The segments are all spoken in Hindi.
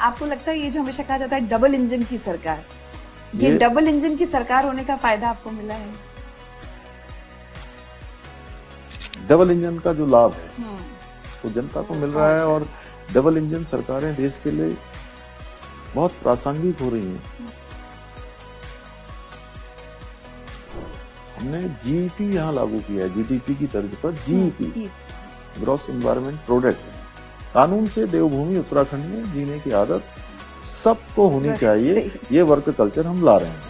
आपको लगता है ये जो हमेशा कहा जाता है डबल इंजन की सरकार, ये डबल इंजन की सरकार होने का फायदा आपको मिला है? डबल इंजन का जो लाभ है वो जनता को मिल रहा है, और डबल इंजन सरकारें देश के लिए बहुत प्रासंगिक हो रही हैं। हमने जीईपी यहाँ लागू किया है, जीडीपी की तर्ज पर जीईपी, ग्रॉस एनवायरनमेंट प्रोडक्ट। कानून से देवभूमि उत्तराखंड में जीने की आदत सबको होनी चाहिए, ये वर्क कल्चर हम ला रहे हैं।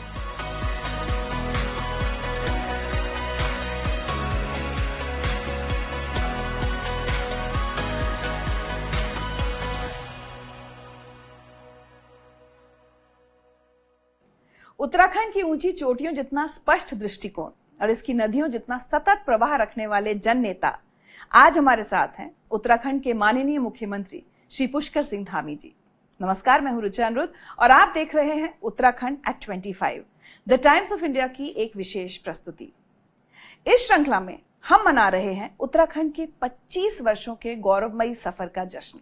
उत्तराखंड की ऊंची चोटियों जितना स्पष्ट दृष्टिकोण और इसकी नदियों जितना सतत प्रवाह रखने वाले जन नेता आज हमारे साथ हैं उत्तराखंड के माननीय मुख्यमंत्री श्री पुष्कर सिंह धामी जी। नमस्कार, मैं हूं रुचि अनिरुद्ध और आप देख रहे हैं Uttarakhand at 25, the Times of India की एक विशेष प्रस्तुति। इस श्रृंखला में हम मना रहे हैं उत्तराखंड के 25 वर्षों के गौरवमयी सफर का जश्न।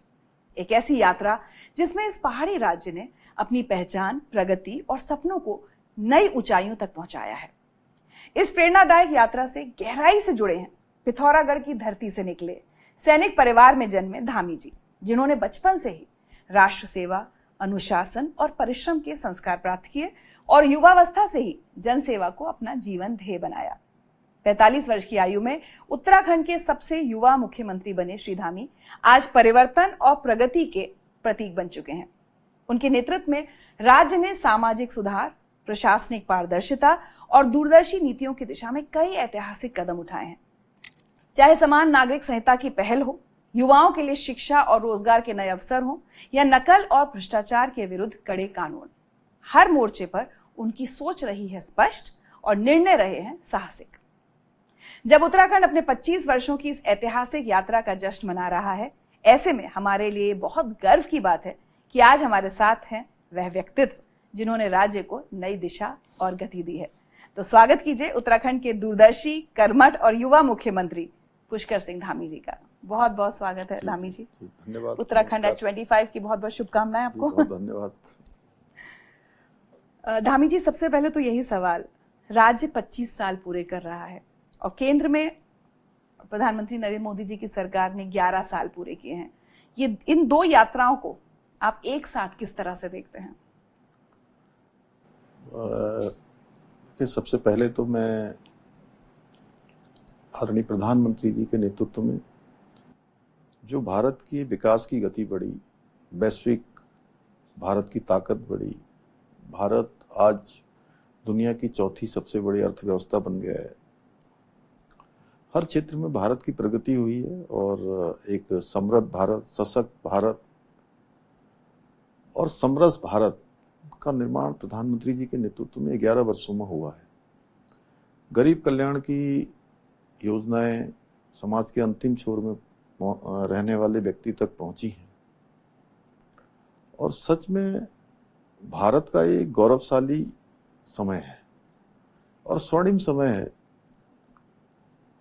एक ऐसी यात्रा जिसमें इस पहाड़ी राज्य ने अपनी पहचान, प्रगति और सपनों को नई ऊंचाइयों तक पहुंचाया है। इस प्रेरणादायक यात्रा से गहराई से जुड़े हैं पिथौरागढ़ की धरती से निकले सैनिक परिवार में जन्मे धामी जी, जिन्होंने बचपन से ही राष्ट्र सेवा, अनुशासन और परिश्रम के संस्कार प्राप्त किए और युवावस्था से ही जन सेवा को अपना जीवन ध्येय बनाया। 45 वर्ष की आयु में उत्तराखंड के सबसे युवा मुख्यमंत्री बने श्री धामी आज परिवर्तन और प्रगति के प्रतीक बन चुके हैं। उनके नेतृत्व में राज्य ने सामाजिक सुधार, प्रशासनिक पारदर्शिता और दूरदर्शी नीतियों की दिशा में कई ऐतिहासिक कदम उठाए हैं। चाहे समान नागरिक संहिता की पहल हो, युवाओं के लिए शिक्षा और रोजगार के नए अवसर हो, या नकल और भ्रष्टाचार के विरुद्ध कड़े कानून, हर मोर्चे पर उनकी सोच रही है स्पष्ट और निर्णय रहे हैं साहसिक। जब उत्तराखंड अपने 25 वर्षों की इस ऐतिहासिक यात्रा का जश्न मना रहा है, ऐसे में हमारे लिए बहुत गर्व की बात है कि आज हमारे साथ हैं वह व्यक्तित्व जिन्होंने राज्य को नई दिशा और गति दी है। तो स्वागत कीजिए उत्तराखंड के दूरदर्शी, कर्मठ और युवा मुख्यमंत्री पुष्कर सिंह धामी जी का। बहुत बहुत स्वागत है धामी जी। धन्यवाद। उत्तराखंड एट 25 की बहुत बहुत शुभकामनाएं आपको। बहुत धन्यवाद। धामी जी, सबसे पहले तो यही सवाल, राज्य 25 साल पूरे कर रहा है और केंद्र में प्रधानमंत्री नरेंद्र मोदी जी की सरकार ने 11 साल पूरे किए हैं। ये इन दो यात्राओं को आप एक साथ किस तरह से देखते हैं? सबसे पहले तो मैं आदरणीय प्रधानमंत्री जी के नेतृत्व में जो भारत की विकास की गति बढ़ी, वैश्विक भारत की ताकत बढ़ी, भारत आज दुनिया की चौथी सबसे बड़ी अर्थव्यवस्था बन गया है। हर क्षेत्र में भारत की प्रगति हुई है और एक समृद्ध भारत, सशक्त भारत और समरस भारत का निर्माण प्रधानमंत्री जी के नेतृत्व में 11 वर्षों में हुआ है। गरीब कल्याण की योजनाएं समाज के अंतिम छोर में रहने वाले व्यक्ति तक पहुंची हैं और सच में भारत का एक गौरवशाली समय है और स्वर्णिम समय है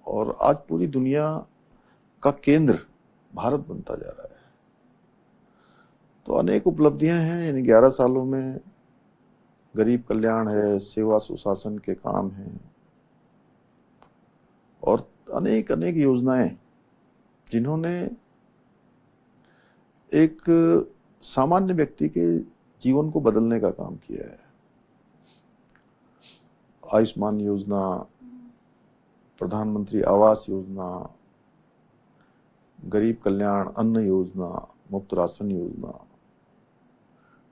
और आज पूरी दुनिया का केंद्र भारत बनता जा रहा है। तो अनेक उपलब्धियां हैं इन 11 सालों में। गरीब कल्याण है, सेवा सुशासन के काम हैं और अनेक अनेक योजनाएं जिन्होंने एक सामान्य व्यक्ति के जीवन को बदलने का काम किया है। आयुष्मान योजना, प्रधानमंत्री आवास योजना, गरीब कल्याण अन्न योजना, मुफ्त राशन योजना,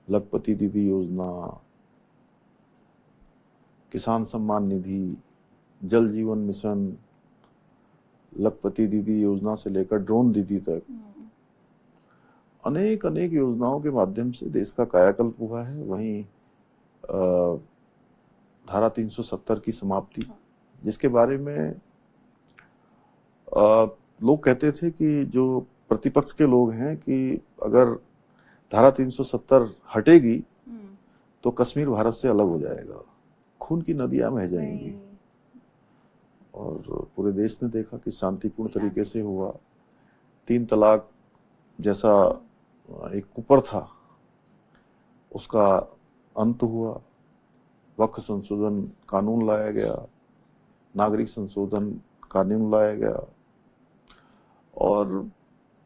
लखपति दीदी योजना, किसान सम्मान निधि, जल जीवन मिशन, लखपति दीदी योजना से लेकर ड्रोन दीदी तक अनेक अनेक योजनाओं के माध्यम से देश का कायाकल्प हुआ है। वहीं धारा 370 की समाप्ति, जिसके बारे में लोग कहते थे कि जो प्रतिपक्ष के लोग हैं कि अगर धारा 370 हटेगी तो कश्मीर भारत से अलग हो जाएगा, खून की नदियां बह जाएंगी। और पूरे देश ने देखा कि शांतिपूर्ण तरीके से हुआ। 3 तलाक जैसा एक कुपर था उसका अंत हुआ, वक्फ संशोधन कानून लाया गया, नागरिक संशोधन कानून लाया गया, और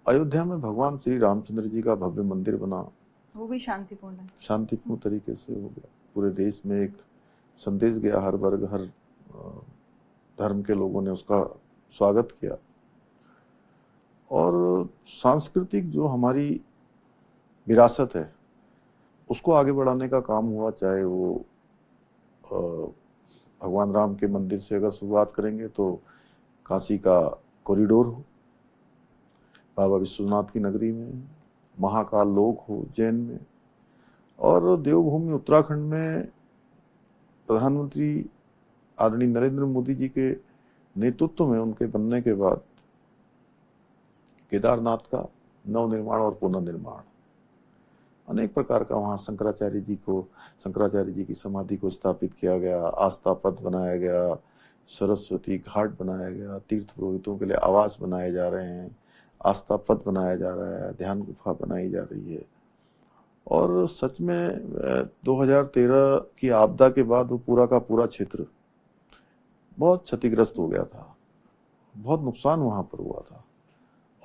अयोध्या में भगवान श्री रामचंद्र जी का भव्य मंदिर बना, वो भी शांतिपूर्ण शांतिपूर्ण तरीके से हो गया। पूरे देश में एक संदेश गया, हर वर्ग हर धर्म के लोगों ने उसका स्वागत किया। और सांस्कृतिक जो हमारी विरासत है उसको आगे बढ़ाने का काम हुआ, चाहे वो भगवान राम के मंदिर से अगर शुरुआत करेंगे तो काशी का कॉरिडोर हो, बाबा विश्वनाथ की नगरी में महाकाल लोक हो उज्जैन में, और देवभूमि उत्तराखंड में प्रधानमंत्री आदरणीय नरेंद्र मोदी जी के नेतृत्व में उनके बनने के बाद केदारनाथ का नवनिर्माण और पुनर्निर्माण, अनेक प्रकार का वहाँ शंकराचार्य जी की समाधि को स्थापित किया गया, आस्था पथ बनाया गया, सरस्वती घाट बनाया गया, तीर्थ पुरोहितों के लिए आवास बनाए जा रहे हैं, आस्था पथ बनाया जा रहा है, ध्यान गुफा बनाई जा रही है। और सच में 2013 की आपदा के बाद वो पूरा का पूरा क्षेत्र बहुत क्षतिग्रस्त हो गया था, बहुत नुकसान वहां पर हुआ था,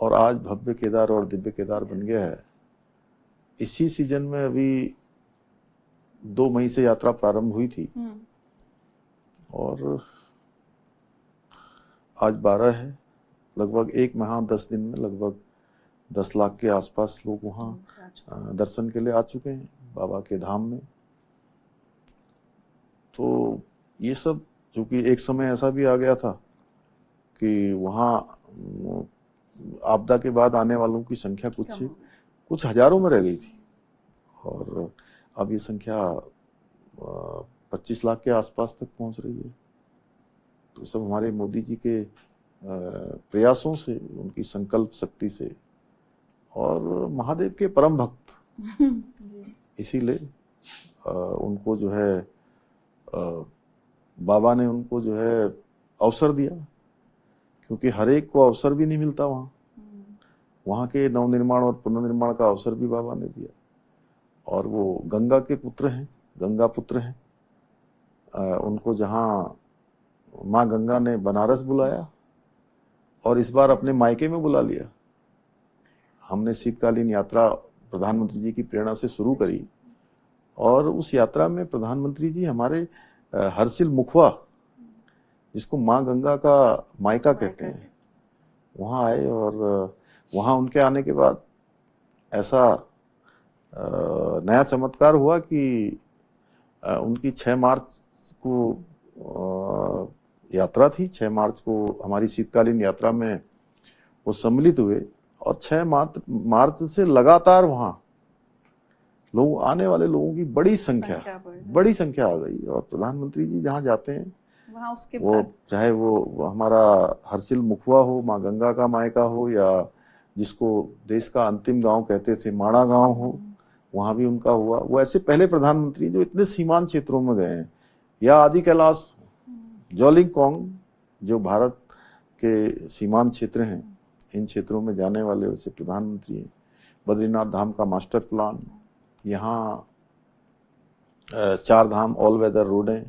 और आज भव्य केदार और दिव्य केदार बन गया है। इसी सीजन में अभी 2 मई से यात्रा प्रारंभ हुई थी और आज 12 है। लगभग 1 माह 10 दिन में लगभग 10 लाख के आसपास लोग वहाँ दर्शन के लिए आ चुके हैं बाबा के धाम में। तो ये सब, चूंकि एक समय ऐसा भी आ गया था कि वहाँ आपदा के बाद आने वालों की संख्या कुछ हजारों में रह गई थी, और अब ये संख्या 25 लाख के आसपास तक पहुंच रही है। तो सब हमारे मोदी जी के प्रयासों से, उनकी संकल्प शक्ति से, और महादेव के परम भक्त इसीलिए उनको जो है बाबा ने उनको जो है अवसर दिया, क्योंकि हर एक को अवसर भी नहीं मिलता वहाँ के नवनिर्माण और पुनर्निर्माण का अवसर भी बाबा ने दिया। और वो गंगा के पुत्र हैं, गंगा पुत्र हैं। उनको जहाँ माँ गंगा ने बनारस बुलाया और इस बार अपने मायके में बुला लिया। हमने शीतकालीन यात्रा प्रधानमंत्री जी की प्रेरणा से शुरू करी, और उस यात्रा में प्रधानमंत्री जी हमारे हरसिल मुखवा, जिसको माँ गंगा का मायका कहते हैं, वहाँ आए। और वहाँ उनके आने के बाद ऐसा नया चमत्कार हुआ कि उनकी 6 मार्च को यात्रा थी। 6 मार्च को हमारी शीतकालीन यात्रा में वो सम्मिलित हुए, और 6 मार्च से लगातार वहाँ लोग, आने वाले लोगों की बड़ी संख्या आ गई। और प्रधानमंत्री जी जहाँ जाते हैं वहाँ उसके वो, चाहे वो हमारा हरसिल मुखवा हो, माँ गंगा का मायका हो, या जिसको देश का अंतिम गांव कहते थे माणा गांव हो, वहां भी उनका हुआ। वो ऐसे पहले प्रधानमंत्री जो इतने सीमांत क्षेत्रों में गए हैं, या आदि कैलाश, जोलिंगकोंग, जो भारत के सीमांत क्षेत्र हैं, इन क्षेत्रों में जाने वाले वैसे प्रधानमंत्री हैं। बद्रीनाथ धाम का मास्टर प्लान, यहाँ 4 धाम ऑल वेदर रोड है।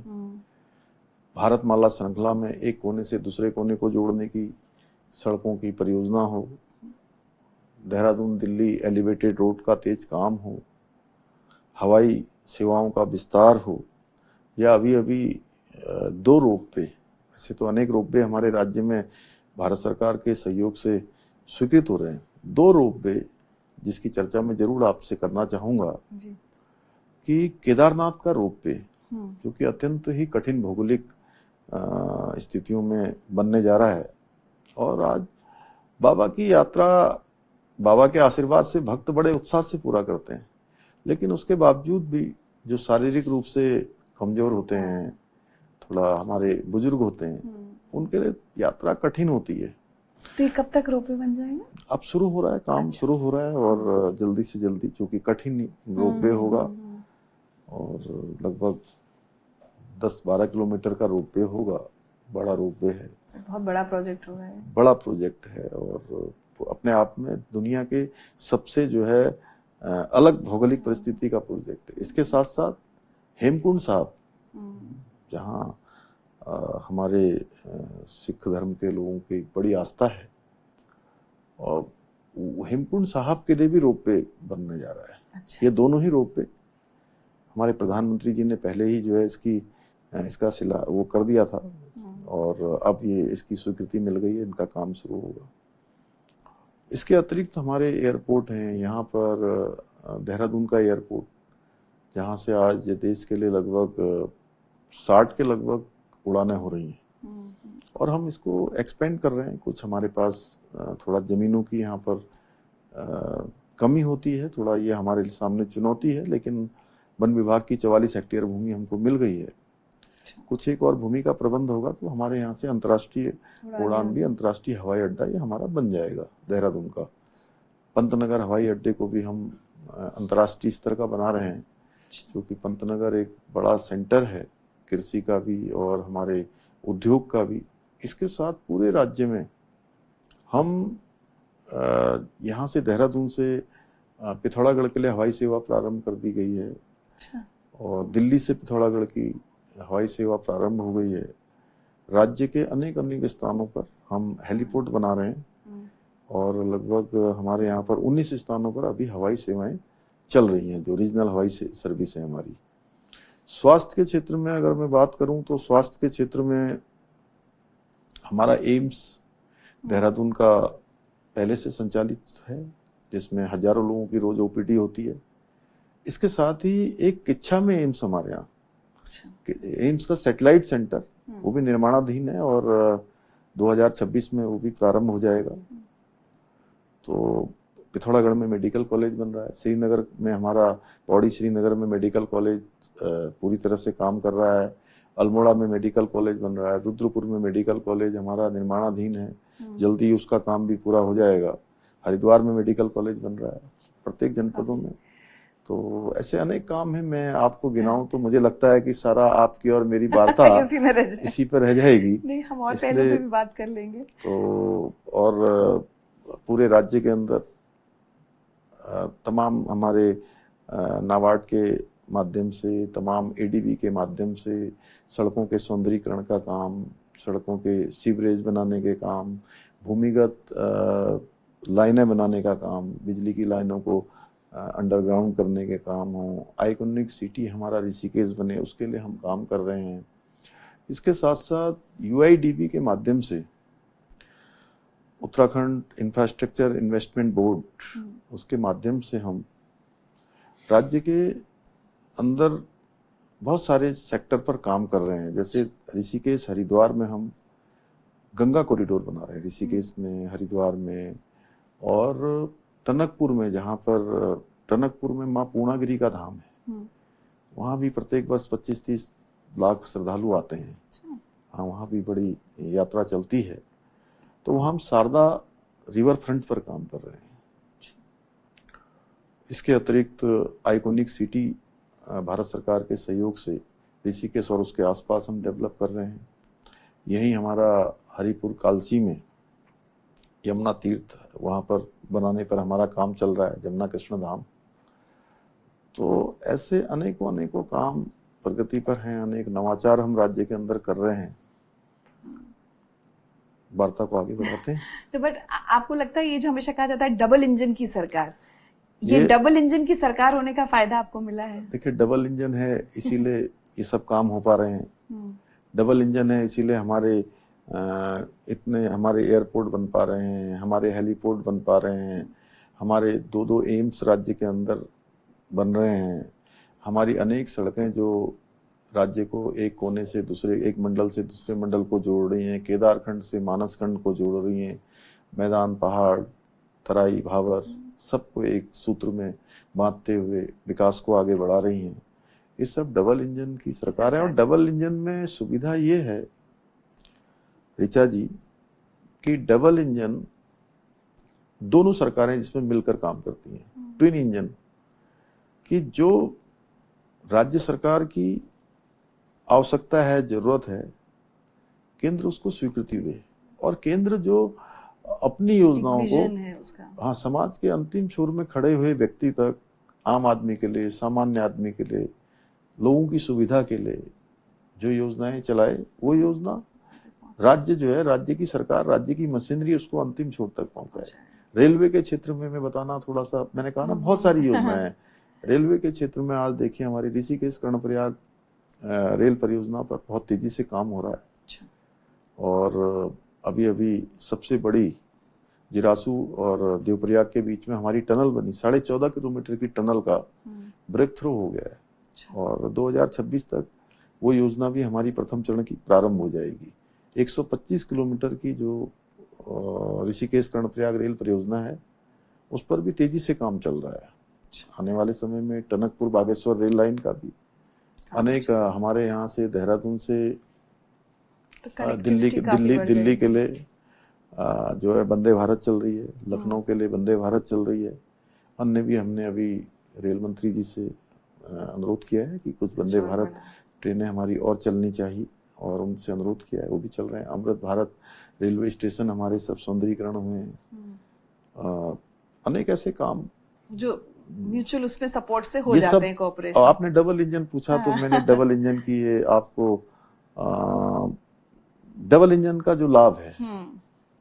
भारतमाला श्रृंखला में एक कोने से दूसरे कोने को जोड़ने की सड़कों की परियोजना हो, देहरादून दिल्ली एलिवेटेड रोड का तेज काम हो, हवाई सेवाओं का विस्तार हो, या अभी 2 रोपवे, ऐसे तो अनेक रोपवे हमारे राज्य में भारत सरकार के सहयोग से स्वीकृत हो रहे हैं। 2 रोपवे जिसकी चर्चा मैं जरूर आपसे करना चाहूंगा कि केदारनाथ का रोपवे, क्योंकि अत्यंत ही कठिन भौगोलिक स्थितियों में बनने जा रहा है, और आज बाबा की यात्रा, बाबा के आशीर्वाद से भक्त बड़े उत्साह से पूरा करते हैं, लेकिन उसके बावजूद भी जो शारीरिक रूप से कमजोर होते हैं, थोड़ा हमारे बुजुर्ग होते हैं, उनके लिए यात्रा कठिन होती है। तो ये कब तक रोपवे बन जाएगा? अब शुरू हो रहा है, काम शुरू हो रहा है, और जल्दी से जल्दी, क्योंकि कठिन रोपवे होगा, और लगभग 10-12 किलोमीटर का रोपवे होगा। बड़ा रोपवे है, बहुत बड़ा प्रोजेक्ट होगा, बड़ा प्रोजेक्ट है, और अपने आप में दुनिया के सबसे जो है अलग भौगोलिक परिस्थिति का प्रोजेक्ट है। इसके साथ साथ हेमकुंड साहब, जहाँ हमारे सिख धर्म के लोगों की बड़ी आस्था है, और हेमकुंड साहब के लिए भी रोपवे बनने जा रहा है। अच्छा। ये दोनों ही रोपवे हमारे प्रधानमंत्री जी ने पहले ही जो है इसका वो कर दिया था, और अब ये इसकी स्वीकृति मिल गई है, इनका काम शुरू होगा। इसके अतिरिक्त हमारे एयरपोर्ट हैं यहाँ पर, देहरादून का एयरपोर्ट, जहाँ से आज देश के लिए लगभग 60 के लगभग उड़ानें हो रही हैं, और हम इसको एक्सपेंड कर रहे हैं। कुछ हमारे पास थोड़ा जमीनों की यहाँ पर कमी होती है, थोड़ा ये हमारे सामने चुनौती है, लेकिन वन विभाग की 44 हेक्टेयर भूमि हमको मिल गई है। कुछ एक और भूमि का प्रबंध होगा तो हमारे यहाँ से अंतर्राष्ट्रीय उड़ान भी, अंतर्राष्ट्रीय हवाई अड्डा ये हमारा बन जाएगा देहरादून का। पंतनगर हवाई अड्डे को भी हम अंतर्राष्ट्रीय स्तर का बना रहे हैं, क्योंकि पंतनगर एक बड़ा सेंटर है कृषि का भी और हमारे उद्योग का भी। इसके साथ पूरे राज्य में हम यहाँ से देहरादून से पिथौरागढ़ के लिए हवाई सेवा प्रारंभ कर दी गई है, और दिल्ली से पिथौरागढ़ की हवाई सेवा प्रारंभ हो गई है। राज्य के अनेक अनेक स्थानों पर हम हेलीपोर्ट बना रहे हैं, और लगभग हमारे यहाँ पर 19 स्थानों पर अभी हवाई सेवाएं चल रही हैं, जो रीजनल हवाई सर्विस है हमारी। स्वास्थ्य के क्षेत्र में अगर मैं बात करूं तो स्वास्थ्य के क्षेत्र में हमारा एम्स देहरादून का पहले से संचालित है, जिसमें हजारों लोगों की रोज ओपीडी होती है। इसके साथ ही एक किच्छा में एम्स हमारे यहाँ, एम्स का सैटेलाइट सेंटर, वो भी निर्माणाधीन है, और 2026 में वो भी प्रारंभ हो जाएगा। तो पिथौरागढ़ में मेडिकल कॉलेज बन रहा है, श्रीनगर में हमारा पौड़ी श्रीनगर में मेडिकल कॉलेज पूरी तरह से काम कर रहा है, अल्मोड़ा में मेडिकल कॉलेज बन रहा है, रुद्रपुर में मेडिकल कॉलेज हमारा निर्माणाधीन है, जल्दी उसका काम भी पूरा हो जाएगा। हरिद्वार में मेडिकल कॉलेज बन रहा है, प्रत्येक जनपदों में। तो ऐसे अनेक काम है, मैं आपको गिनाऊं तो मुझे लगता है कि सारा आपकी और मेरी वार्ता इसी पर रह जाएगी। नहीं, हम और पहलू पे भी बात कर लेंगे। तो और पूरे राज्य के अंदर तमाम हमारे नाबार्ड के माध्यम से, तमाम एडीबी के माध्यम से सड़कों के सौंदर्यीकरण का काम, सड़कों के सीवरेज बनाने के काम, भूमिगत लाइनें बनाने का काम, बिजली की लाइनों को अंडरग्राउंड करने के काम हो, आइकॉनिक सिटी हमारा ऋषिकेश बने, उसके लिए हम काम कर रहे हैं। इसके साथ साथ यूआईडीबी के माध्यम से उत्तराखंड इंफ्रास्ट्रक्चर इन्वेस्टमेंट बोर्ड, उसके माध्यम से हम राज्य के अंदर बहुत सारे सेक्टर पर काम कर रहे हैं। जैसे ऋषिकेश हरिद्वार में हम गंगा कॉरिडोर बना रहे हैं, ऋषिकेश में, हरिद्वार में, और टनकपुर में, जहाँ पर टनकपुर में माँ पूर्णागिरी का धाम है, वहाँ भी प्रत्येक वर्ष 25-30 लाख श्रद्धालु आते हैं। हाँ, वहाँ भी बड़ी यात्रा चलती है। तो वहाँ हम शारदा रिवर फ्रंट पर काम कर रहे हैं। इसके अतिरिक्त आइकॉनिक सिटी भारत सरकार के सहयोग से ऋषिकेश और उसके आसपास हम डेवलप कर रहे हैं। यही हमारा हरिपुर कालसी में यमुना तीर्थ, वहाँ पर बनाने पर हमारा काम चल रहा है, जमुना कृष्ण धाम। तो ऐसे अनेकों अनेकों काम प्रगति पर हैं, अनेक नवाचार हम राज्य के अंदर कर रहे हैं। वार्ता को आगे बढ़ाते हैं। तो बट आपको लगता है ये जो हमेशा कहा जाता है डबल इंजन की सरकार, ये डबल इंजन की सरकार होने का फायदा आपको मिला है? देखिए, डबल इंजन है इसीलिए ये सब काम हो पा रहे हैं। डबल इंजन है इसीलिए हमारे इतने हमारे एयरपोर्ट बन पा रहे हैं, हमारे हेलीपोर्ट बन पा रहे हैं, हमारे 2-2 एम्स राज्य के अंदर बन रहे हैं, हमारी अनेक सड़कें जो राज्य को एक कोने से दूसरे, एक मंडल से दूसरे मंडल को जोड़ रही हैं, केदारखंड से मानसखंड को जोड़ रही हैं, मैदान, पहाड़, तराई, भावर, सबको एक सूत्र में बांधते हुए विकास को आगे बढ़ा रही हैं। ये सब डबल इंजन की सरकार है। और डबल इंजन में सुविधा ये है ऋचा जी कि डबल इंजन दोनों सरकारें जिसमें मिलकर काम करती हैं, ट्विन इंजन, कि जो राज्य सरकार की आवश्यकता है, जरूरत है, केंद्र उसको स्वीकृति दे, और केंद्र जो अपनी योजनाओं को, हाँ, समाज के अंतिम छोर में खड़े हुए व्यक्ति तक, आम आदमी के लिए, सामान्य आदमी के लिए, लोगों की सुविधा के लिए जो योजनाएं चलाए, वो योजना राज्य जो है, राज्य की सरकार, राज्य की मशीनरी उसको अंतिम छोर तक पहुंचाए। रेलवे के क्षेत्र में मैं बताना थोड़ा सा, मैंने कहा ना बहुत सारी योजनाएं हैं। रेलवे के क्षेत्र में आज देखिए हमारी ऋषिकेश कर्णप्रयाग रेल परियोजना पर बहुत तेजी से काम हो रहा है। और अभी अभी सबसे बड़ी जिरासू और देवप्रयाग के बीच में हमारी टनल बनी, 14.5 किलोमीटर की टनल का ब्रेक थ्रू हो गया है। और 2026 तक वो योजना भी हमारी प्रथम चरण की प्रारंभ हो जाएगी। 125 किलोमीटर की जो ऋषिकेश कर्णप्रयाग रेल परियोजना है, उस पर भी तेजी से काम चल रहा है। आने वाले समय में टनकपुर बागेश्वर रेल लाइन का भी अनेक, हमारे यहाँ से देहरादून से दिल्ली के लिए जो है वंदे भारत चल रही है, लखनऊ के लिए वंदे भारत चल रही है। अन्य भी हमने अभी रेल मंत्री जी से अनुरोध किया है कि कुछ वंदे भारत ट्रेनें हमारी और चलनी चाहिए, और उनसे अनुरोध किया है, वो भी चल रहे हैं। अमृत भारत रेलवे स्टेशन हमारे सब सौंदर्यीकरण हुए हैं। अनेक ऐसे काम जो म्यूचुअल उसमें सपोर्ट से हो जाते हैं, कोऑपरेशन। आपने डबल इंजन पूछा तो मैंने डबल इंजन की ये आपको डबल इंजन का जो लाभ है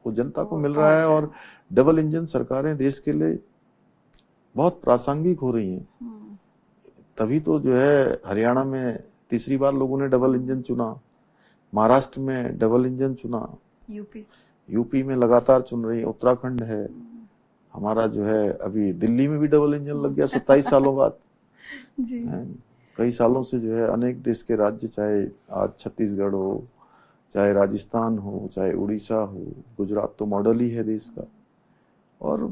वो जनता को मिल रहा है। और डबल इंजन सरकारें देश के लिए बहुत प्रासंगिक हो रही हैं। तभी तो जो है हरियाणा में तीसरी बार लोगों ने डबल इंजन चुना, महाराष्ट्र में डबल इंजन चुना, यूपी में लगातार चुन रही है, उत्तराखंड है हमारा जो है, अभी दिल्ली में भी डबल इंजन लग गया 27 सालों बाद। कई सालों से जो है अनेक देश के राज्य, चाहे आज छत्तीसगढ़ हो, चाहे राजस्थान हो, चाहे उड़ीसा हो, गुजरात तो मॉडल ही है देश का, और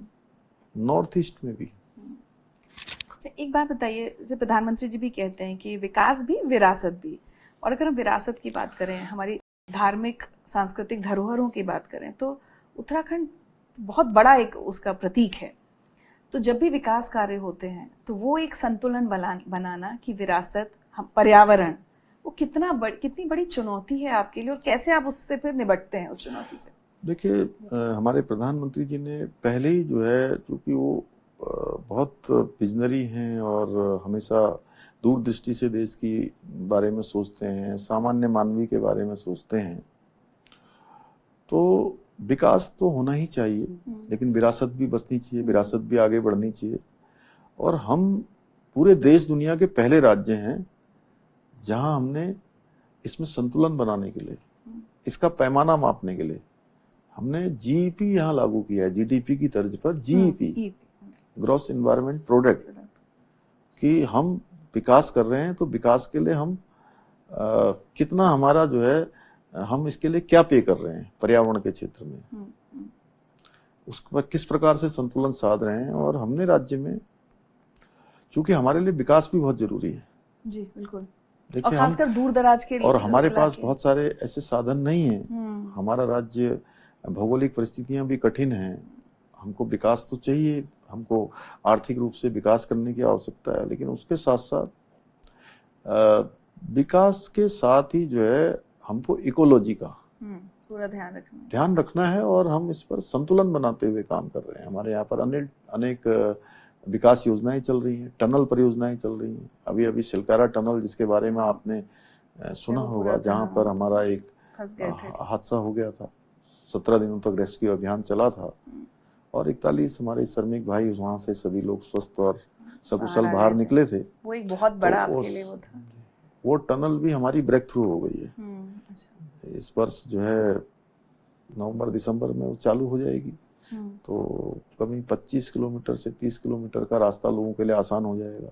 नॉर्थ ईस्ट में भी। एक बात बताइए, जैसे प्रधानमंत्री जी भी कहते हैं कि विकास भी विरासत भी, और अगर हम विरासत की बात करें, हमारी धार्मिक सांस्कृतिक धरोहरों की बात करें, तो उत्तराखंड बहुत बड़ा एक उसका प्रतीक है। तो जब भी विकास कार्य होते हैं तो वो एक संतुलन बनाना कि विरासत, पर्यावरण, वो कितनी बड़ी चुनौती है आपके लिए, और कैसे आप उससे फिर निपटते हैं उस चुनौती से? देखिए, हमारे प्रधानमंत्री जी ने पहले ही जो है, क्योंकि वो बहुत विजनरी हैं और हमेशा दूरदृष्टि से देश की बारे में सोचते हैं, सामान्य मानवी के बारे में सोचते हैं, तो विकास तो होना ही चाहिए, लेकिन विरासत भी बचनी चाहिए, विरासत भी आगे बढ़नी चाहिए। और हम पूरे देश दुनिया के पहले राज्य हैं जहां हमने इसमें संतुलन बनाने के लिए, इसका पैमाना मापने के लिए हमने जीईपी यहाँ लागू किया है। जीडीपी की तर्ज पर जीईपी, ग्रॉस इन्वायरमेंट प्रोडक्ट, कि हम विकास कर रहे हैं तो विकास के लिए हम कितना हमारा जो है, हम इसके लिए क्या पे कर रहे हैं पर्यावरण के क्षेत्र में, उस पर किस प्रकार से संतुलन साध रहे हैं। और हमने राज्य में, क्योंकि हमारे लिए विकास भी बहुत जरूरी है जी, बिल्कुल, और खासकर दूर दराज के लिए, और हमारे पास बहुत सारे ऐसे साधन नहीं है। हमारा राज्य, भौगोलिक परिस्थितियां भी कठिन हैं, हमको विकास तो चाहिए, हमको आर्थिक रूप से विकास करने की आवश्यकता है, लेकिन उसके साथ साथ विकास के साथ ही जो है हमको इकोलॉजी का पूरा ध्यान रखना है, और हम इस पर संतुलन बनाते हुए काम कर रहे हैं। हमारे यहाँ पर अनेक विकास योजनाएं चल रही हैं, टनल परियोजनाएं चल रही हैं। अभी अभी सिलकारा टनल, जिसके बारे में आपने सुना होगा, जहाँ पर हमारा एक हादसा हो गया था, 17 दिनों तक रेस्क्यू अभियान चला था, और 41 हमारे श्रमिक भाई वहां से सभी लोग स्वस्थ और सकुशल बाहर निकले थे। वो एक बहुत बड़ा आपके लिए वो था। वो टनल भी हमारी ब्रेक थ्रू हो गई है। इस वर्ष जो है नवंबर दिसंबर में वो चालू हो जाएगी, तो कभी 25 किलोमीटर से 30 किलोमीटर का रास्ता लोगों के लिए आसान हो जाएगा।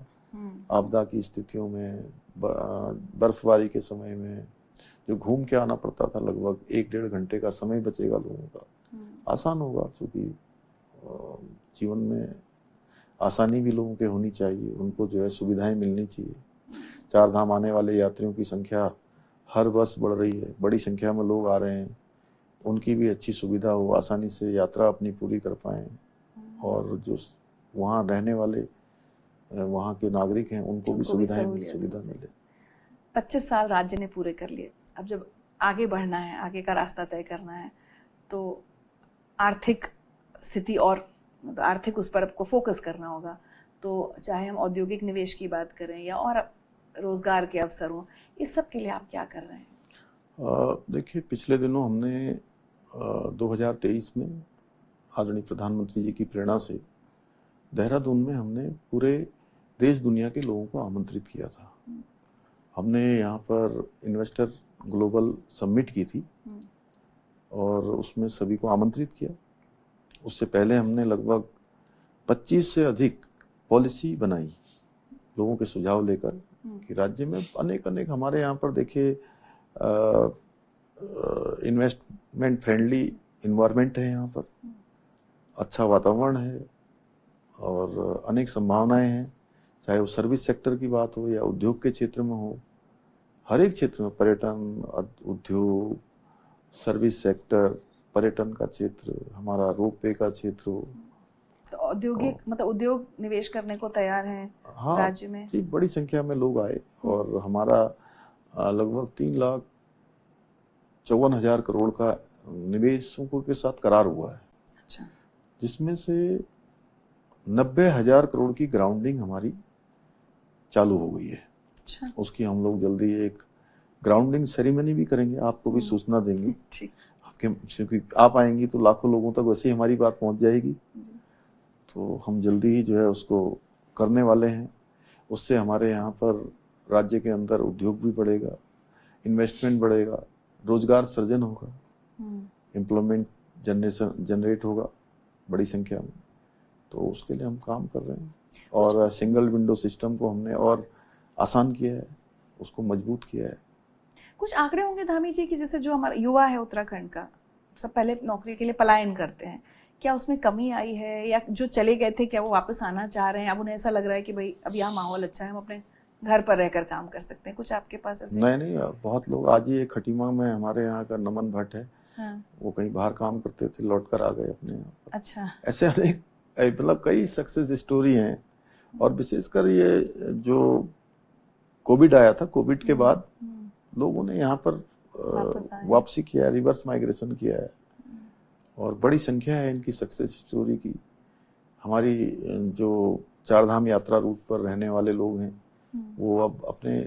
आपदा की स्थितियों में, बर्फबारी के समय में जो घूम के आना पड़ता था, लगभग 1-1.5 घंटे का समय बचेगा लोगों का, आसान होगा। क्योंकि जीवन में आसानी भी लोगों के होनी चाहिए, उनको जो है सुविधाएं मिलनी चाहिए। 4 धाम आने वाले यात्रियों की संख्या हर वर्ष बढ़ रही है, बड़ी संख्या में लोग आ रहे हैं, उनकी भी अच्छी सुविधा हो, आसानी से यात्रा अपनी पूरी कर पाएं, और जो वहाँ रहने वाले वहाँ के नागरिक हैं उनको भी सुविधा मिले। 25 साल राज्य ने पूरे कर लिए, अब जब आगे बढ़ना है, आगे का रास्ता तय करना है, तो आर्थिक स्थिति और आर्थिक उस पर आपको फोकस करना होगा। तो चाहे हम औद्योगिक निवेश की बात करें या और रोजगार के अवसर हों, इस सब के लिए आप क्या कर रहे हैं? देखिए, पिछले दिनों हमने 2023 में आदरणीय प्रधानमंत्री जी की प्रेरणा से देहरादून में हमने पूरे देश दुनिया के लोगों को आमंत्रित किया था। हमने यहाँ पर इन्वेस्टर ग्लोबल समिट की थी और उसमें सभी को आमंत्रित किया। उससे पहले हमने लगभग 25 से अधिक पॉलिसी बनाई लोगों के सुझाव लेकर कि राज्य में अनेक हमारे यहाँ पर देखिए इन्वेस्टमेंट फ्रेंडली इन्वायरमेंट है, यहाँ पर अच्छा वातावरण है और अनेक संभावनाएं हैं, चाहे वो सर्विस सेक्टर की बात हो या उद्योग के क्षेत्र में हो। हर एक क्षेत्र में पर्यटन, उद्योग, सर्विस सेक्टर, पर्यटन का क्षेत्र, हमारा रोपवे का क्षेत्र हो, तो औद्योगिक मतलब उद्योग निवेश करने को तैयार हैं राज्य में? जी, बड़ी संख्या में लोग आए और हमारा लगभग 3,54,000 करोड़ का निवेशकों के साथ करार हुआ है। अच्छा। जिसमें से 90,000 करोड़ की ग्राउंडिंग हमारी चालू हो गई है। अच्छा। उसकी हम लोग जल्दी एक ग्राउंडिंग सेरेमनी भी करेंगे, आपको भी सूचना देंगे। आपके क्योंकि आप आएंगी तो लाखों लोगों तक वैसे ही हमारी बात पहुंच जाएगी, तो हम जल्दी ही जो है उसको करने वाले हैं। उससे हमारे यहाँ पर राज्य के अंदर उद्योग भी बढ़ेगा, इन्वेस्टमेंट बढ़ेगा, रोजगार सृजन होगा, एम्प्लॉयमेंट जनरेट होगा बड़ी संख्या में। तो उसके लिए हम काम कर रहे हैं और सिंगल विंडो सिस्टम को हमने और आसान किया है, उसको मजबूत किया है। कुछ आंकड़े होंगे धामी जी की, जैसे जो हमारा युवा है उत्तराखंड का, सब पहले नौकरी के लिए पलायन करते हैं, क्या उसमें कमी आई है या जो चले गए थे क्या वो वापस आना चाह रहे हैं? अब उन्हें ऐसा लग रहा है कि भाई अब यहाँ माहौल अच्छा है, हम अपने घर पर रहकर काम कर सकते हैं? कुछ आपके पास ऐसे? नहीं, बहुत लोग आज ही खटीमा में हमारे यहाँ का नमन भट्ट है, हाँ। वो कहीं बाहर काम करते थे, लौट कर आ गए अपने यहाँ पर। अच्छा। ऐसे अनेक मतलब कई सक्सेस स्टोरी हैं और विशेषकर ये जो कोविड आया था, कोविड के बाद लोगों ने यहाँ पर वापसी किया है, रिवर्स माइग्रेशन किया है और बड़ी संख्या है इनकी सक्सेस स्टोरी की। हमारी जो चारधाम यात्रा रूट पर रहने वाले लोग हैं वो अब अपने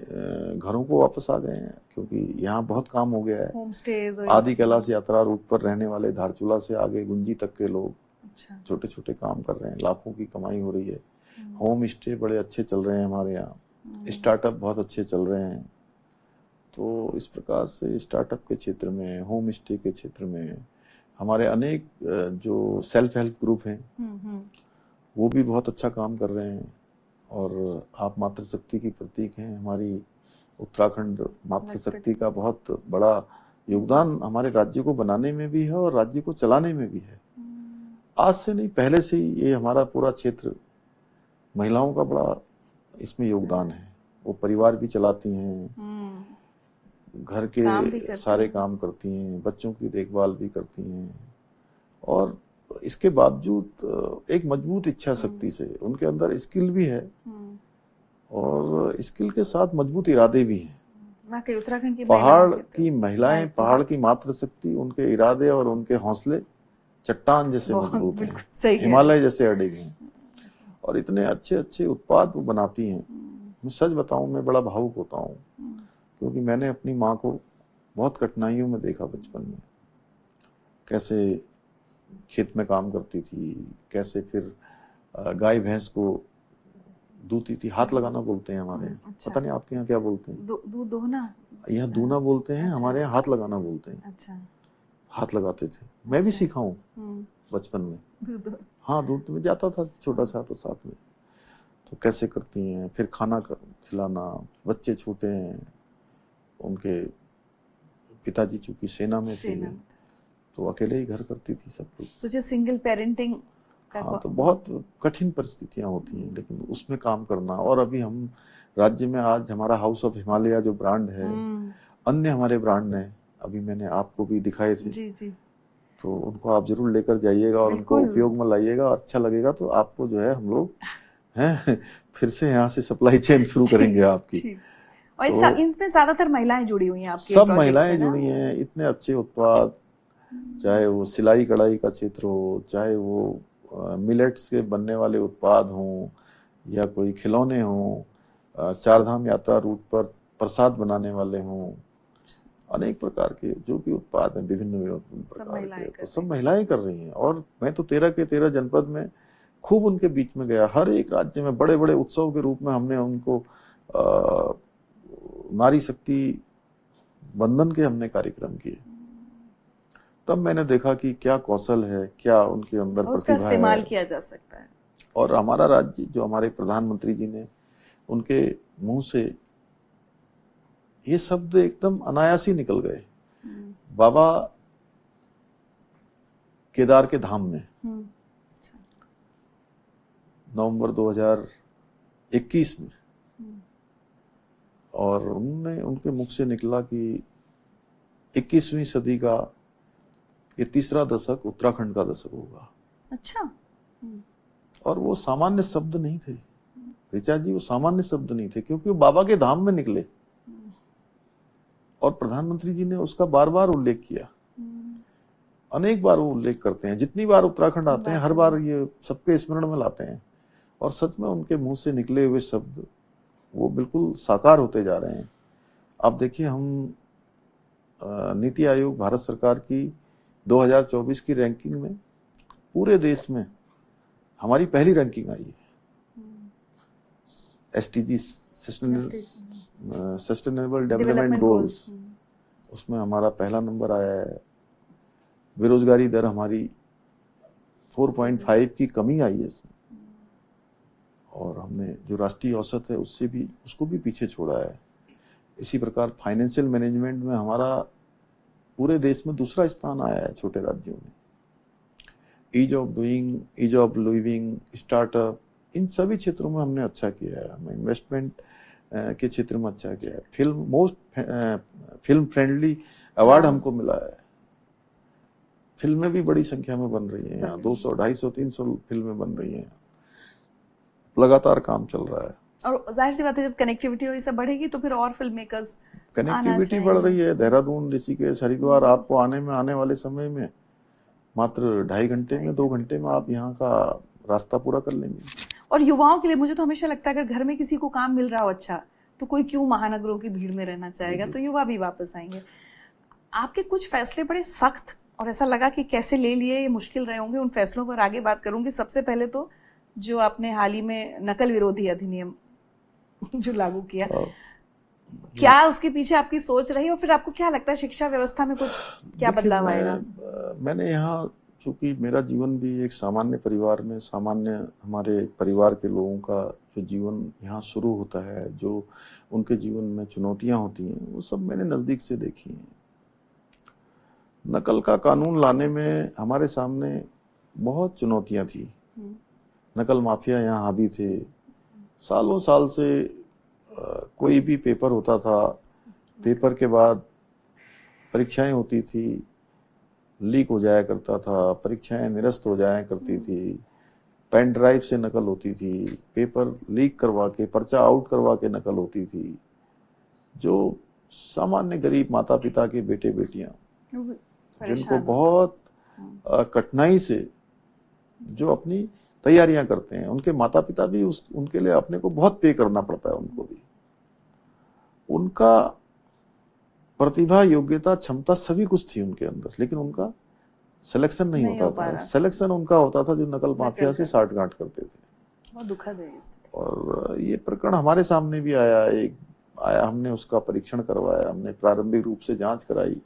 घरों को वापस आ गए हैं, क्योंकि यहाँ बहुत काम हो गया है। होम स्टेज, आदि कैलाश यात्रा रूट पर रहने वाले धारचूला से आगे गुंजी तक के लोग छोटे छोटे काम कर रहे हैं, लाखों की कमाई हो रही है। होम स्टे बड़े अच्छे चल रहे हैं हमारे यहाँ, स्टार्टअप बहुत अच्छे चल रहे हैं। तो इस प्रकार से स्टार्टअप के क्षेत्र में, होम स्टे के क्षेत्र में हमारे अनेक जो सेल्फ हेल्प ग्रुप हैं वो भी बहुत अच्छा काम कर रहे हैं। और आप मातृशक्ति की प्रतीक हैं, हमारी उत्तराखंड मातृशक्ति का बहुत बड़ा योगदान हमारे राज्य को बनाने में भी है और राज्य को चलाने में भी है। आज से नहीं, पहले से ही ये हमारा पूरा क्षेत्र, महिलाओं का बड़ा इसमें योगदान है। वो परिवार भी चलाती हैं, घर के सारे काम करती हैं, बच्चों की देखभाल भी करती हैं और इसके बावजूद एक मजबूत इच्छा शक्ति से उनके अंदर स्किल भी है और स्किल के साथ मजबूत इरादे भी हैं। उत्तराखंड की पहाड़ की महिलाएं, पहाड़ की मातृशक्ति, उनके इरादे और उनके हौसले चट्टान जैसे मजबूत हैं, हिमालय जैसे अड़े हैं और इतने अच्छे अच्छे उत्पाद वो बनाती हैं। मैं सच बताऊं, मैं बड़ा भावुक होता हूं, क्योंकि मैंने अपनी माँ को बहुत कठिनाइयों में देखा बचपन में, कैसे खेत में काम करती थी, कैसे फिर गाय भैंस को दूती थी। हाथ लगाना बोलते हैं हमारे यहाँ। अच्छा। पता नहीं आपके यहाँ क्या बोलते हैं? दूध दोहना। यहाँ दूना बोलते हैं। अच्छा। हमारे यहाँ हाथ लगाना बोलते हैं। अच्छा। हाथ लगाते थे। मैं भी सीखा हूँ बचपन में। हाँ, दूध में जाता था छोटा सा तो साथ में। तो कैसे करती हैं, फिर खाना खिलाना, बच्चे छोटे हैं, उनके पिताजी चूंकि सेना में थे तो अकेले ही घर करती थी सब कुछ। सोचिए सिंगल पेरेंटिंग। हाँ, तो बहुत कठिन परिस्थितियां होती हैं, लेकिन उसमें काम करना। और अभी हम राज्य में आज हमारा हाउस ऑफ हिमालय जो ब्रांड है, अन्य हमारे ब्रांड हैं, अभी मैंने आपको भी दिखाए थे। जी जी। तो उनको आप जरूर लेकर जाइएगा और उनको उपयोग में लाइएगा। अच्छा लगेगा तो आपको जो है हम लोग हैं फिर से यहाँ से सप्लाई चेन शुरू करेंगे आपकी। और तो इनमें ज्यादातर महिलाएं जुड़ी हुई हैं आपके? सब महिलाएं जुड़ी हैं। इतने अच्छे उत्पाद, चाहे वो सिलाई कढ़ाई का क्षेत्र हो, चाहे वो मिलेट्स के बनने वाले उत्पाद हों, या कोई खिलौने हों, चार धाम यात्रा रूट पर प्रसाद बनाने वाले हों, अनेक प्रकार के जो भी उत्पाद हैं विभिन्न प्रकार के, तो सब महिलाएं कर रही हैं। और मैं तो 13 के 13 जनपद में खूब उनके बीच में गया। हर एक राज्य में बड़े बड़े उत्सव के रूप में हमने उनको नारी शक्ति बंधन के हमने कार्यक्रम किए। तब मैंने देखा कि क्या कौशल है, क्या उनके अंदर प्रतिभा है, इस्तेमाल किया जा सकता है। और हमारा राज्य जो हमारे प्रधानमंत्री जी ने, उनके मुंह से ये शब्द एकदम अनायास ही निकल गए। बाबा केदार के धाम में नवंबर 2021 में, और उन्होंने, उनके मुख से निकला कि 21वीं सदी का ये तीसरा दशक उत्तराखंड का दशक होगा। अच्छा। और वो सामान्य शब्द नहीं थे ऋचा जी, वो सामान्य शब्द नहीं थे, क्योंकि वो बाबा के धाम में निकले और प्रधानमंत्री जी ने उसका बार बार उल्लेख किया। अनेक बार वो उल्लेख करते हैं, जितनी बार उत्तराखंड आते हैं हर बार ये सबके स्मरण में लाते हैं। और सच में उनके मुंह से निकले हुए शब्द वो बिल्कुल साकार होते जा रहे हैं। अब देखिए, हम नीति आयोग भारत सरकार की 2024 की रैंकिंग में पूरे देश में हमारी पहली रैंकिंग आई है। SDG सस्टेनेबल डेवलपमेंट गोल्स, उसमें हमारा पहला नंबर आया है। बेरोजगारी दर हमारी 4.5 की कमी आई है इसमें, और हमने जो राष्ट्रीय औसत है उससे भी, उसको भी पीछे छोड़ा है। इसी प्रकार फाइनेंशियल मैनेजमेंट में हमारा पूरे देश में दूसरा स्थान आया है छोटे राज्यों में। Ease of doing, ease of living, startup, इन सभी क्षेत्रों में हमने अच्छा किया है। हमें इन्वेस्टमेंट के क्षेत्र में अच्छा किया है। फिल्म फ्रेंडली अवार्ड हमको मिला है। फिल्में भी बड़ी संख्या में बन रही हैं यहाँ, 200, 250, 300 फिल्में बन रही हैं। लगातार काम चल रहा है। और जाहिर सी बात है, जब कनेक्टिविटी ये सब बढ़ेगी तो फिर और फिल्म मेकर्स, कनेक्टिविटी बढ़ रही है। देहरादून, ऋषिकेश, हरिद्वार, आपको आने वाले समय में मात्र 2.5 घंटे में, 2 घंटे में आप यहाँ का रास्ता पूरा कर लेंगे। और युवाओं के लिए मुझे तो हमेशा लगता है, अगर घर में किसी को काम मिल रहा हो अच्छा, तो कोई क्यों महानगरों की भीड़ में रहना चाहेगा, तो युवा भी वापस आएंगे। आपके कुछ फैसले बड़े सख्त, और ऐसा लगा कि कैसे ले लिए, ये मुश्किल रहे होंगे। उन फैसलों पर आगे बात करूंगी। सबसे पहले तो जो आपने हाल ही में नकल विरोधी अधिनियम जो लागू किया, क्या उसके पीछे आपकी सोच रही, और फिर आपको क्या लगता है शिक्षा व्यवस्था में कुछ क्या बदलाव आएगा? मैंने यहाँ, चूंकि मेरा जीवन भी एक सामान्य परिवार में, सामान्य हमारे परिवार के लोगों का जो जीवन यहाँ शुरू होता है, जो उनके जीवन में चुनौतियां होती हैं, वो सब मैंने नजदीक से देखी हैं। नकल का कानून लाने में हमारे सामने बहुत चुनौतियां थी। नकल माफिया यहाँ हावी थे। सालों साल से कोई भी पेपर होता था, पेपर के बाद परीक्षाएं होती थी, लीक हो जाया करता था, परीक्षाएं निरस्त हो जाया करती थी, पेन ड्राइव से नकल होती थी, पेपर लीक करवा के, पर्चा आउट करवा के नकल होती थी। जो सामान्य गरीब माता पिता के बेटे बेटियां, जिनको बहुत कठिनाई से जो अपनी तैयारियां करते हैं, उनके माता पिता भी उनके लिए अपने को बहुत पे करना पड़ता है। उनको भी, उनका प्रतिभा, योग्यता, क्षमता सभी कुछ थी उनके अंदर, लेकिन उनका सिलेक्शन नहीं होता था। सिलेक्शन उनका होता था जो नकल माफिया से साठगांठ करते थे। बहुत दुखद है। और ये प्रकरण हमारे सामने भी आया, हमने उसका परीक्षण करवाया, हमने प्रारंभिक रूप से जांच कराई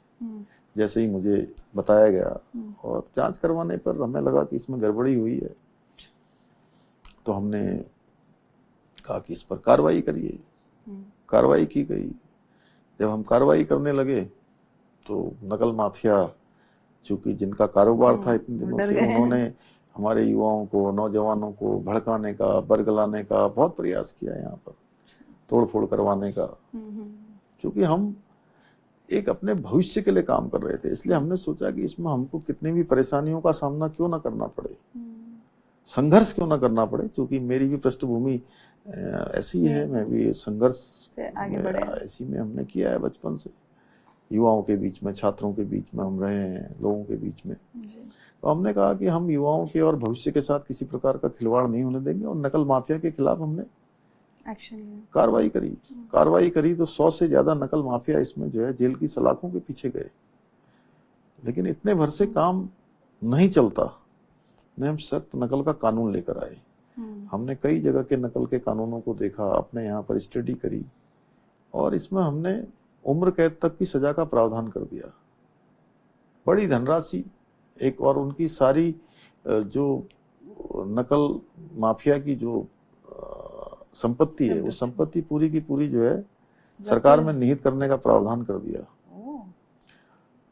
जैसे ही मुझे बताया गया, और जांच करवाने पर हमें लगा कि इसमें गड़बड़ी हुई है। तो हमने कहा कि इस पर कार्रवाई करिए। कार्रवाई की गई। जब हम कार्रवाई करने लगे तो नकल माफिया, चूंकि जिनका कारोबार था इतने दिनों से, उन्होंने हमारे युवाओं को, नौजवानों को भड़काने का, बरगलाने का बहुत प्रयास किया, यहाँ पर तोड़ फोड़ करवाने का। चूंकि हम एक अपने भविष्य के लिए काम कर रहे थे, इसलिए हमने सोचा कि इसमें हमको कितनी भी परेशानियों का सामना क्यों ना करना पड़े, संघर्ष क्यों ना करना पड़े। क्योंकि मेरी भी पृष्ठभूमि ऐसी है, मैं भी संघर्ष ऐसी में हमने किया है बचपन से। युवाओं के बीच में, छात्रों के बीच में हम रहे हैं, लोगों के बीच में। तो हमने कहा कि हम युवाओं के और भविष्य के साथ किसी प्रकार का खिलवाड़ नहीं होने देंगे और नकल माफिया के खिलाफ हमने कार्रवाई करी तो 100 से ज्यादा नकल माफिया इसमें जो है जेल की सलाखों के पीछे गए। लेकिन इतने भर से काम नहीं चलता, ने हम सख्त नकल का कानून लेकर आए। हमने कई जगह के नकल के कानूनों को देखा, अपने यहाँ पर स्टडी करी और इसमें हमने उम्र कैद तक की सजा का प्रावधान कर दिया। बड़ी धनराशि एक और उनकी सारी जो नकल माफिया की जो संपत्ति है, उस संपत्ति पूरी की पूरी जो है सरकार में निहित करने का प्रावधान कर दिया।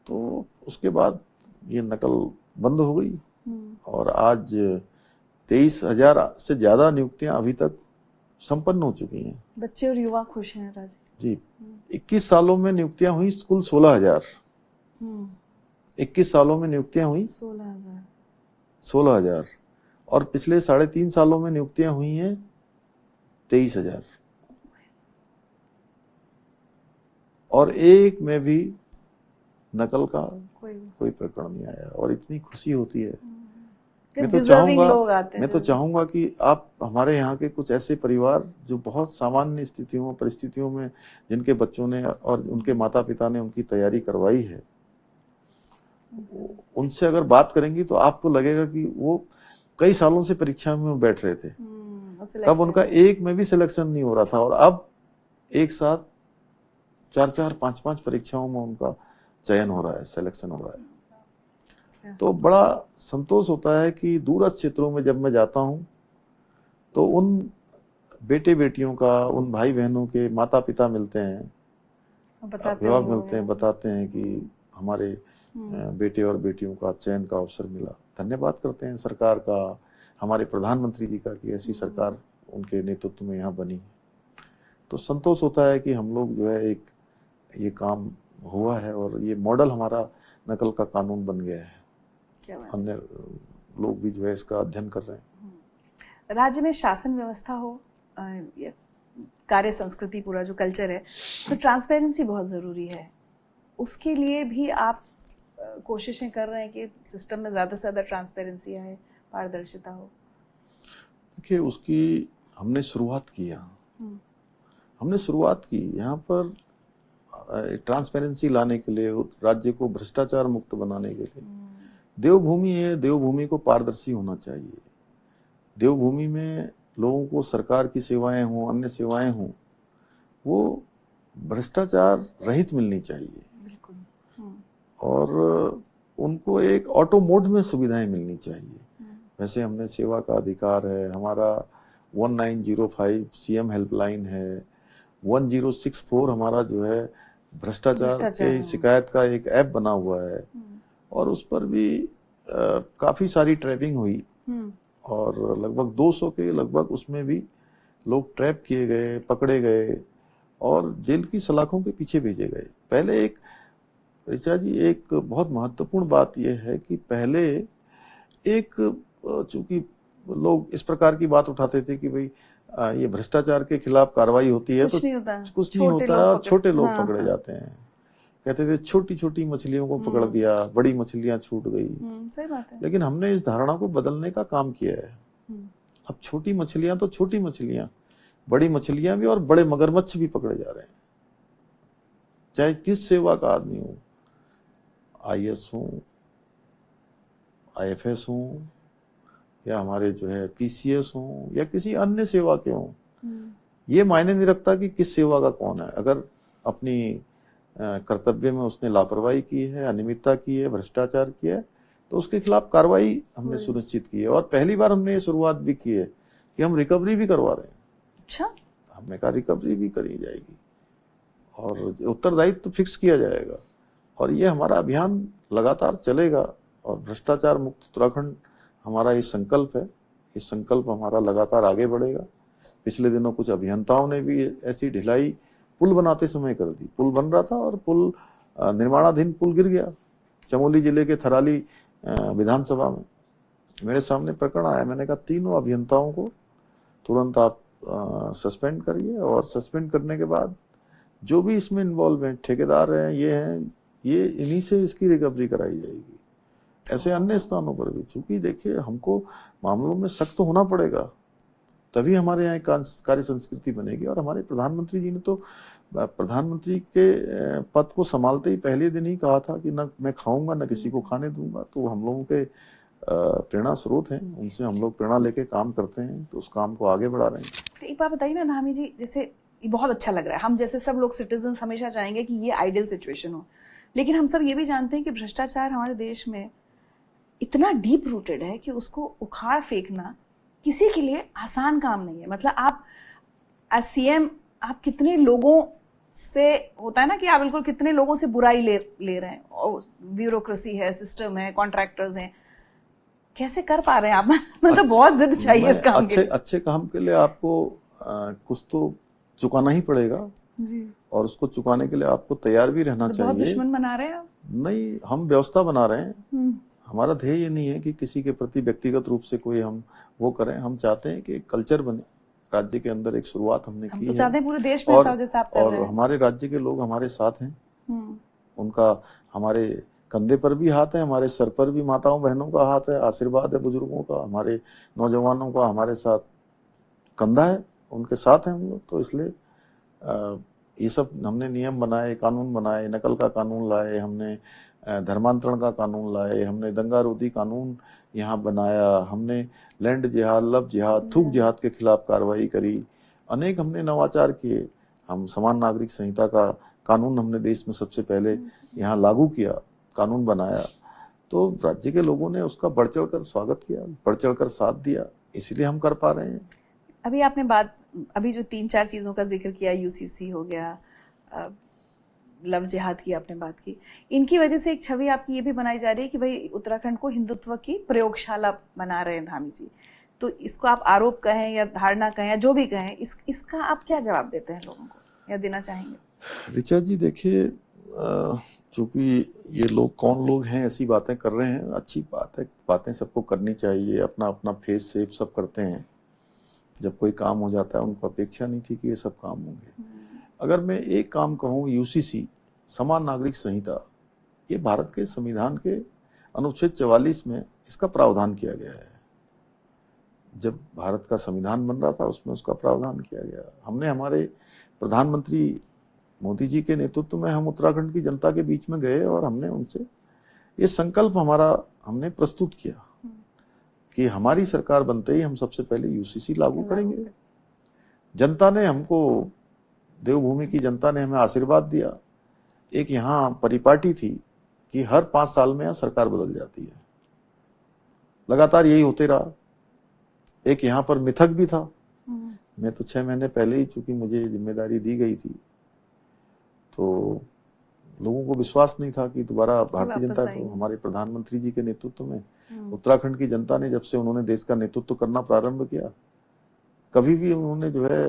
तो उसके बाद ये नकल बंद हो गई और आज 23,000 से ज्यादा नियुक्तियां अभी तक संपन्न हो चुकी हैं। बच्चे और युवा खुश हैं राज जी। 21 सालों में नियुक्तियां हुई कुल 16,000। 21 सालों में नियुक्तियां हुई 16,000 और पिछले 3.5 सालों में नियुक्तियां हुई हैं 23,000 और एक में भी नकल का कोई प्रकरण नहीं आया और इतनी खुशी होती है। मैं तो चाहूंगा कि आप हमारे यहाँ के कुछ ऐसे परिवार जो बहुत सामान्य स्थितियों परिस्थितियों में जिनके बच्चों ने और उनके माता पिता ने उनकी तैयारी करवाई है, उनसे अगर बात करेंगी तो आपको लगेगा कि वो कई सालों से परीक्षा में बैठ रहे थे, तब उनका एक में भी सिलेक्शन नहीं हो रहा था और अब एक साथ 4-4, 5-5 परीक्षाओं में उनका चयन हो रहा है, सिलेक्शन हो रहा है। तो बड़ा संतोष होता है कि दूरस्थ क्षेत्रों में जब मैं जाता हूं तो उन बेटे बेटियों का, उन भाई बहनों के माता पिता मिलते हैं, अभिभावक मिलते हैं, बताते हैं कि हमारे बेटे और बेटियों का चयन का अवसर मिला। धन्यवाद करते हैं सरकार का, हमारे प्रधानमंत्री जी का कि ऐसी सरकार उनके नेतृत्व में यहाँ बनी। तो संतोष होता है कि हम लोग जो है एक ये काम हुआ है और ये मॉडल हमारा नकल का कानून बन गया है। अन्य लोग भी जो है इसका अध्ययन कर रहे हैं। राज्य में शासन व्यवस्था हो, कार्य संस्कृति, पूरा जो कल्चर है, तो ट्रांसपेरेंसी बहुत जरूरी है। उसके लिए भी आप कोशिशें कर रहे हैं कि सिस्टम में ज्यादा से ज्यादा ट्रांसपेरेंसी आए, पारदर्शिता हो? देखिए, उसकी हमने शुरुआत की यहाँ पर ट्रांसपेरेंसी लाने के लिए, राज्य को भ्रष्टाचार मुक्त बनाने के लिए। देवभूमि है, देवभूमि को पारदर्शी होना चाहिए। देवभूमि में लोगों को सरकार की सेवाएं हों, अन्य सेवाएं हों, वो भ्रष्टाचार रहित मिलनी चाहिए और उनको एक ऑटो मोड में सुविधाएं मिलनी चाहिए। वैसे हमने सेवा का अधिकार है, हमारा 1905 सीएम हेल्पलाइन है, 1064 हमारा जो है भ्रष्टाचार के शिकायत का एक ऐप बना हुआ है और उस पर भी काफी सारी ट्रैपिंग हुई और लगभग 200 के लगभग उसमें भी लोग ट्रैप किए गए, पकड़े गए और जेल की सलाखों के पीछे भेजे गए। पहले एक ऋचा जी, एक बहुत महत्वपूर्ण बात यह है कि पहले एक चूंकि लोग इस प्रकार की बात उठाते थे कि भाई ये भ्रष्टाचार के खिलाफ कार्रवाई होती है तो कुछ नहीं होता है और छोटे लोग पकड़े जाते हैं। कहते थे छोटी छोटी मछलियों को पकड़ दिया, बड़ी मछलियां छूट गई। सही बात है। लेकिन हमने इस धारणा को बदलने का काम किया है। अब छोटी मछलियां तो छोटी मछलियां, बड़ी मछलियां भी और बड़े मगरमच्छ भी पकड़े जा रहे हैं, चाहे किस सेवा का आदमी हो, आईएएस हो, आईएफएस हो या हमारे जो है पीसीएस हो या किसी अन्य सेवा के हो। ये मायने नहीं रखता कि किस सेवा का कौन है। अगर अपनी कर्तव्य में उसने लापरवाही की है, अनियमितता की है, भ्रष्टाचार किया है, तो उसके खिलाफ कार्रवाई हमने सुनिश्चित की है। और पहली बार हमने ये शुरुआत भी की है कि हम रिकवरी भी करवा रहे हैं। अच्छा, हमने कहा रिकवरी भी करी जाएगी और उत्तरदायित्व तो फिक्स किया जाएगा और ये हमारा अभियान लगातार चलेगा। और भ्रष्टाचार मुक्त उत्तराखंड हमारा ये संकल्प है, ये संकल्प हमारा लगातार आगे बढ़ेगा। पिछले दिनों कुछ अभियंताओं ने भी ऐसी ढिलाई पुल बनाते समय कर दी। पुल बन रहा था और पुल निर्माणाधीन पुल गिर गया चमोली जिले के थराली विधानसभा में। मेरे सामने प्रकरण आया, मैंने कहा तीनों अभियंताओं को तुरंत आप सस्पेंड करिए और सस्पेंड करने के बाद जो भी इसमें इन्वॉल्व हैं, ठेकेदार हैं, ये इन्हीं से इसकी रिकवरी कराई जाएगी। ऐसे अन्य स्थानों पर भी। चूंकि देखिए हमको मामलों में सख्त होना पड़ेगा, तभी हमारे यहाँ कार्य संस्कृति बनेगी। और हमारे प्रधानमंत्री जी ने तो प्रधानमंत्री के पद को संभालते ही पहले दिन ही कहा था कि न मैं खाऊंगा न किसी को खाने दूंगा। तो हम लोगों के प्रेरणा स्रोत हैं, उनसे हम लोग प्रेरणा लेके काम करते हैं, तो उस काम को आगे बढ़ा रहे हैं। एक बात बताइए ना धामी जी, जैसे ये बहुत अच्छा लग रहा है, हम जैसे सब लोग सिटीजन्स हमेशा चाहेंगे कि ये आइडियल सिचुएशन हो, लेकिन हम सब ये भी जानते हैं कि भ्रष्टाचार हमारे देश में इतना डीप रूटेड है कि उसको उखाड़ फेंकना किसी के लिए आसान काम नहीं है। मतलब आप एज सीएम आप कितने लोगों से, होता है ना कि आप बिल्कुल कितने लोगों से बुराई ले रहे हैं, और ब्यूरोक्रेसी है, सिस्टम है, कॉन्ट्रैक्टर्स हैं, कैसे कर पा रहे हैं आप? मतलब बहुत जिद चाहिए इस काम के लिए। अच्छे काम के लिए आपको कुछ तो चुकाना ही पड़ेगा जी। और उसको चुकाने के लिए आपको तैयार भी रहना चाहिए। बहुत दुश्मन बना रहे हैं आप? नहीं, हम व्यवस्था बना रहे हैं। हमारा ध्येय ये नहीं है कि किसी के प्रति व्यक्तिगत रूप से कोई हम वो करें। हम चाहते हैं कि एक कल्चर बने राज्य के अंदर। एक शुरुआत हमने की है, चाहते हैं पूरे देश में ऐसा हो जैसा आप कर रहे हैं। और हमारे राज्य के लोग हमारे साथ हैं। उनका हमारे कंधे पर भी हाथ है, हमारे सर पर भी माताओं बहनों का हाथ है, आशीर्वाद है बुजुर्गों का, हमारे नौजवानों का हमारे साथ कंधा है, उनके साथ हैं हम लोग। तो इसलिए ये सब हमने नियम बनाए, कानून बनाए, नकल का कानून लाए, हमने धर्मांतरण का कानून लाए, हमने दंगारोधी कानून यहाँ बनाया, हमने लैंड जिहाद, लव जिहाद, थूक जिहाद के खिलाफ कार्रवाई करी, अनेक हमने नवाचार किए। हम समान नागरिक संहिता का कानून हमने देश में सबसे पहले यहाँ लागू किया, कानून बनाया। तो राज्य के लोगों ने उसका बढ़ चढ़ कर स्वागत किया, बढ़ चढ़ कर साथ दिया, इसीलिए हम कर पा रहे हैं। अभी आपने अभी जो 3-4 चीजों का जिक्र किया, यूसीसी हो गया, लव जिहाद की आपने बात की, इनकी वजह से एक छवि आपकी ये भी बनाई जा रही है कि भाई उत्तराखंड को हिंदुत्व की प्रयोगशाला बना रहे हैं धामी जी। तो इसको आप आरोप कहें या धारणा कहें या जो भी कहें, इसका आप क्या जवाब देते हैं लोगों को या देना चाहेंगे? ऋचा जी देखिए, चूंकि ये लोग कौन लोग हैं ऐसी बातें कर रहे हैं, अच्छी बात है, बातें सबको करनी चाहिए, अपना अपना फेस सेव सब करते हैं। जब कोई काम हो जाता है, उनको अपेक्षा नहीं थी कि ये सब काम होंगे। अगर मैं एक काम कहूँ, यूसीसी समान नागरिक संहिता, ये भारत के संविधान के अनुच्छेद 44 में इसका प्रावधान किया गया है। जब भारत का संविधान बन रहा था उसमें उसका प्रावधान किया गया। हमने हमारे प्रधानमंत्री मोदी जी के नेतृत्व में हम उत्तराखंड की जनता के बीच में गए और हमने उनसे ये संकल्प हमने प्रस्तुत किया कि हमारी सरकार बनते ही हम सबसे पहले यूसीसी लागू करेंगे। जनता ने हमको, देवभूमि की जनता ने हमें आशीर्वाद दिया। एक यहाँ परिपाटी थी कि हर 5 साल में यहाँ सरकार बदल जाती है, लगातार यही होते रहा। एक यहाँ पर मिथक भी था। मैं तो 6 महीने पहले ही, चूंकि मुझे जिम्मेदारी दी गई थी, तो लोगों को विश्वास नहीं था कि दोबारा भारतीय जनता को, हमारे प्रधानमंत्री जी के नेतृत्व में उत्तराखंड की जनता ने, जब से उन्होंने देश का नेतृत्व करना प्रारंभ किया, कभी भी उन्होंने जो है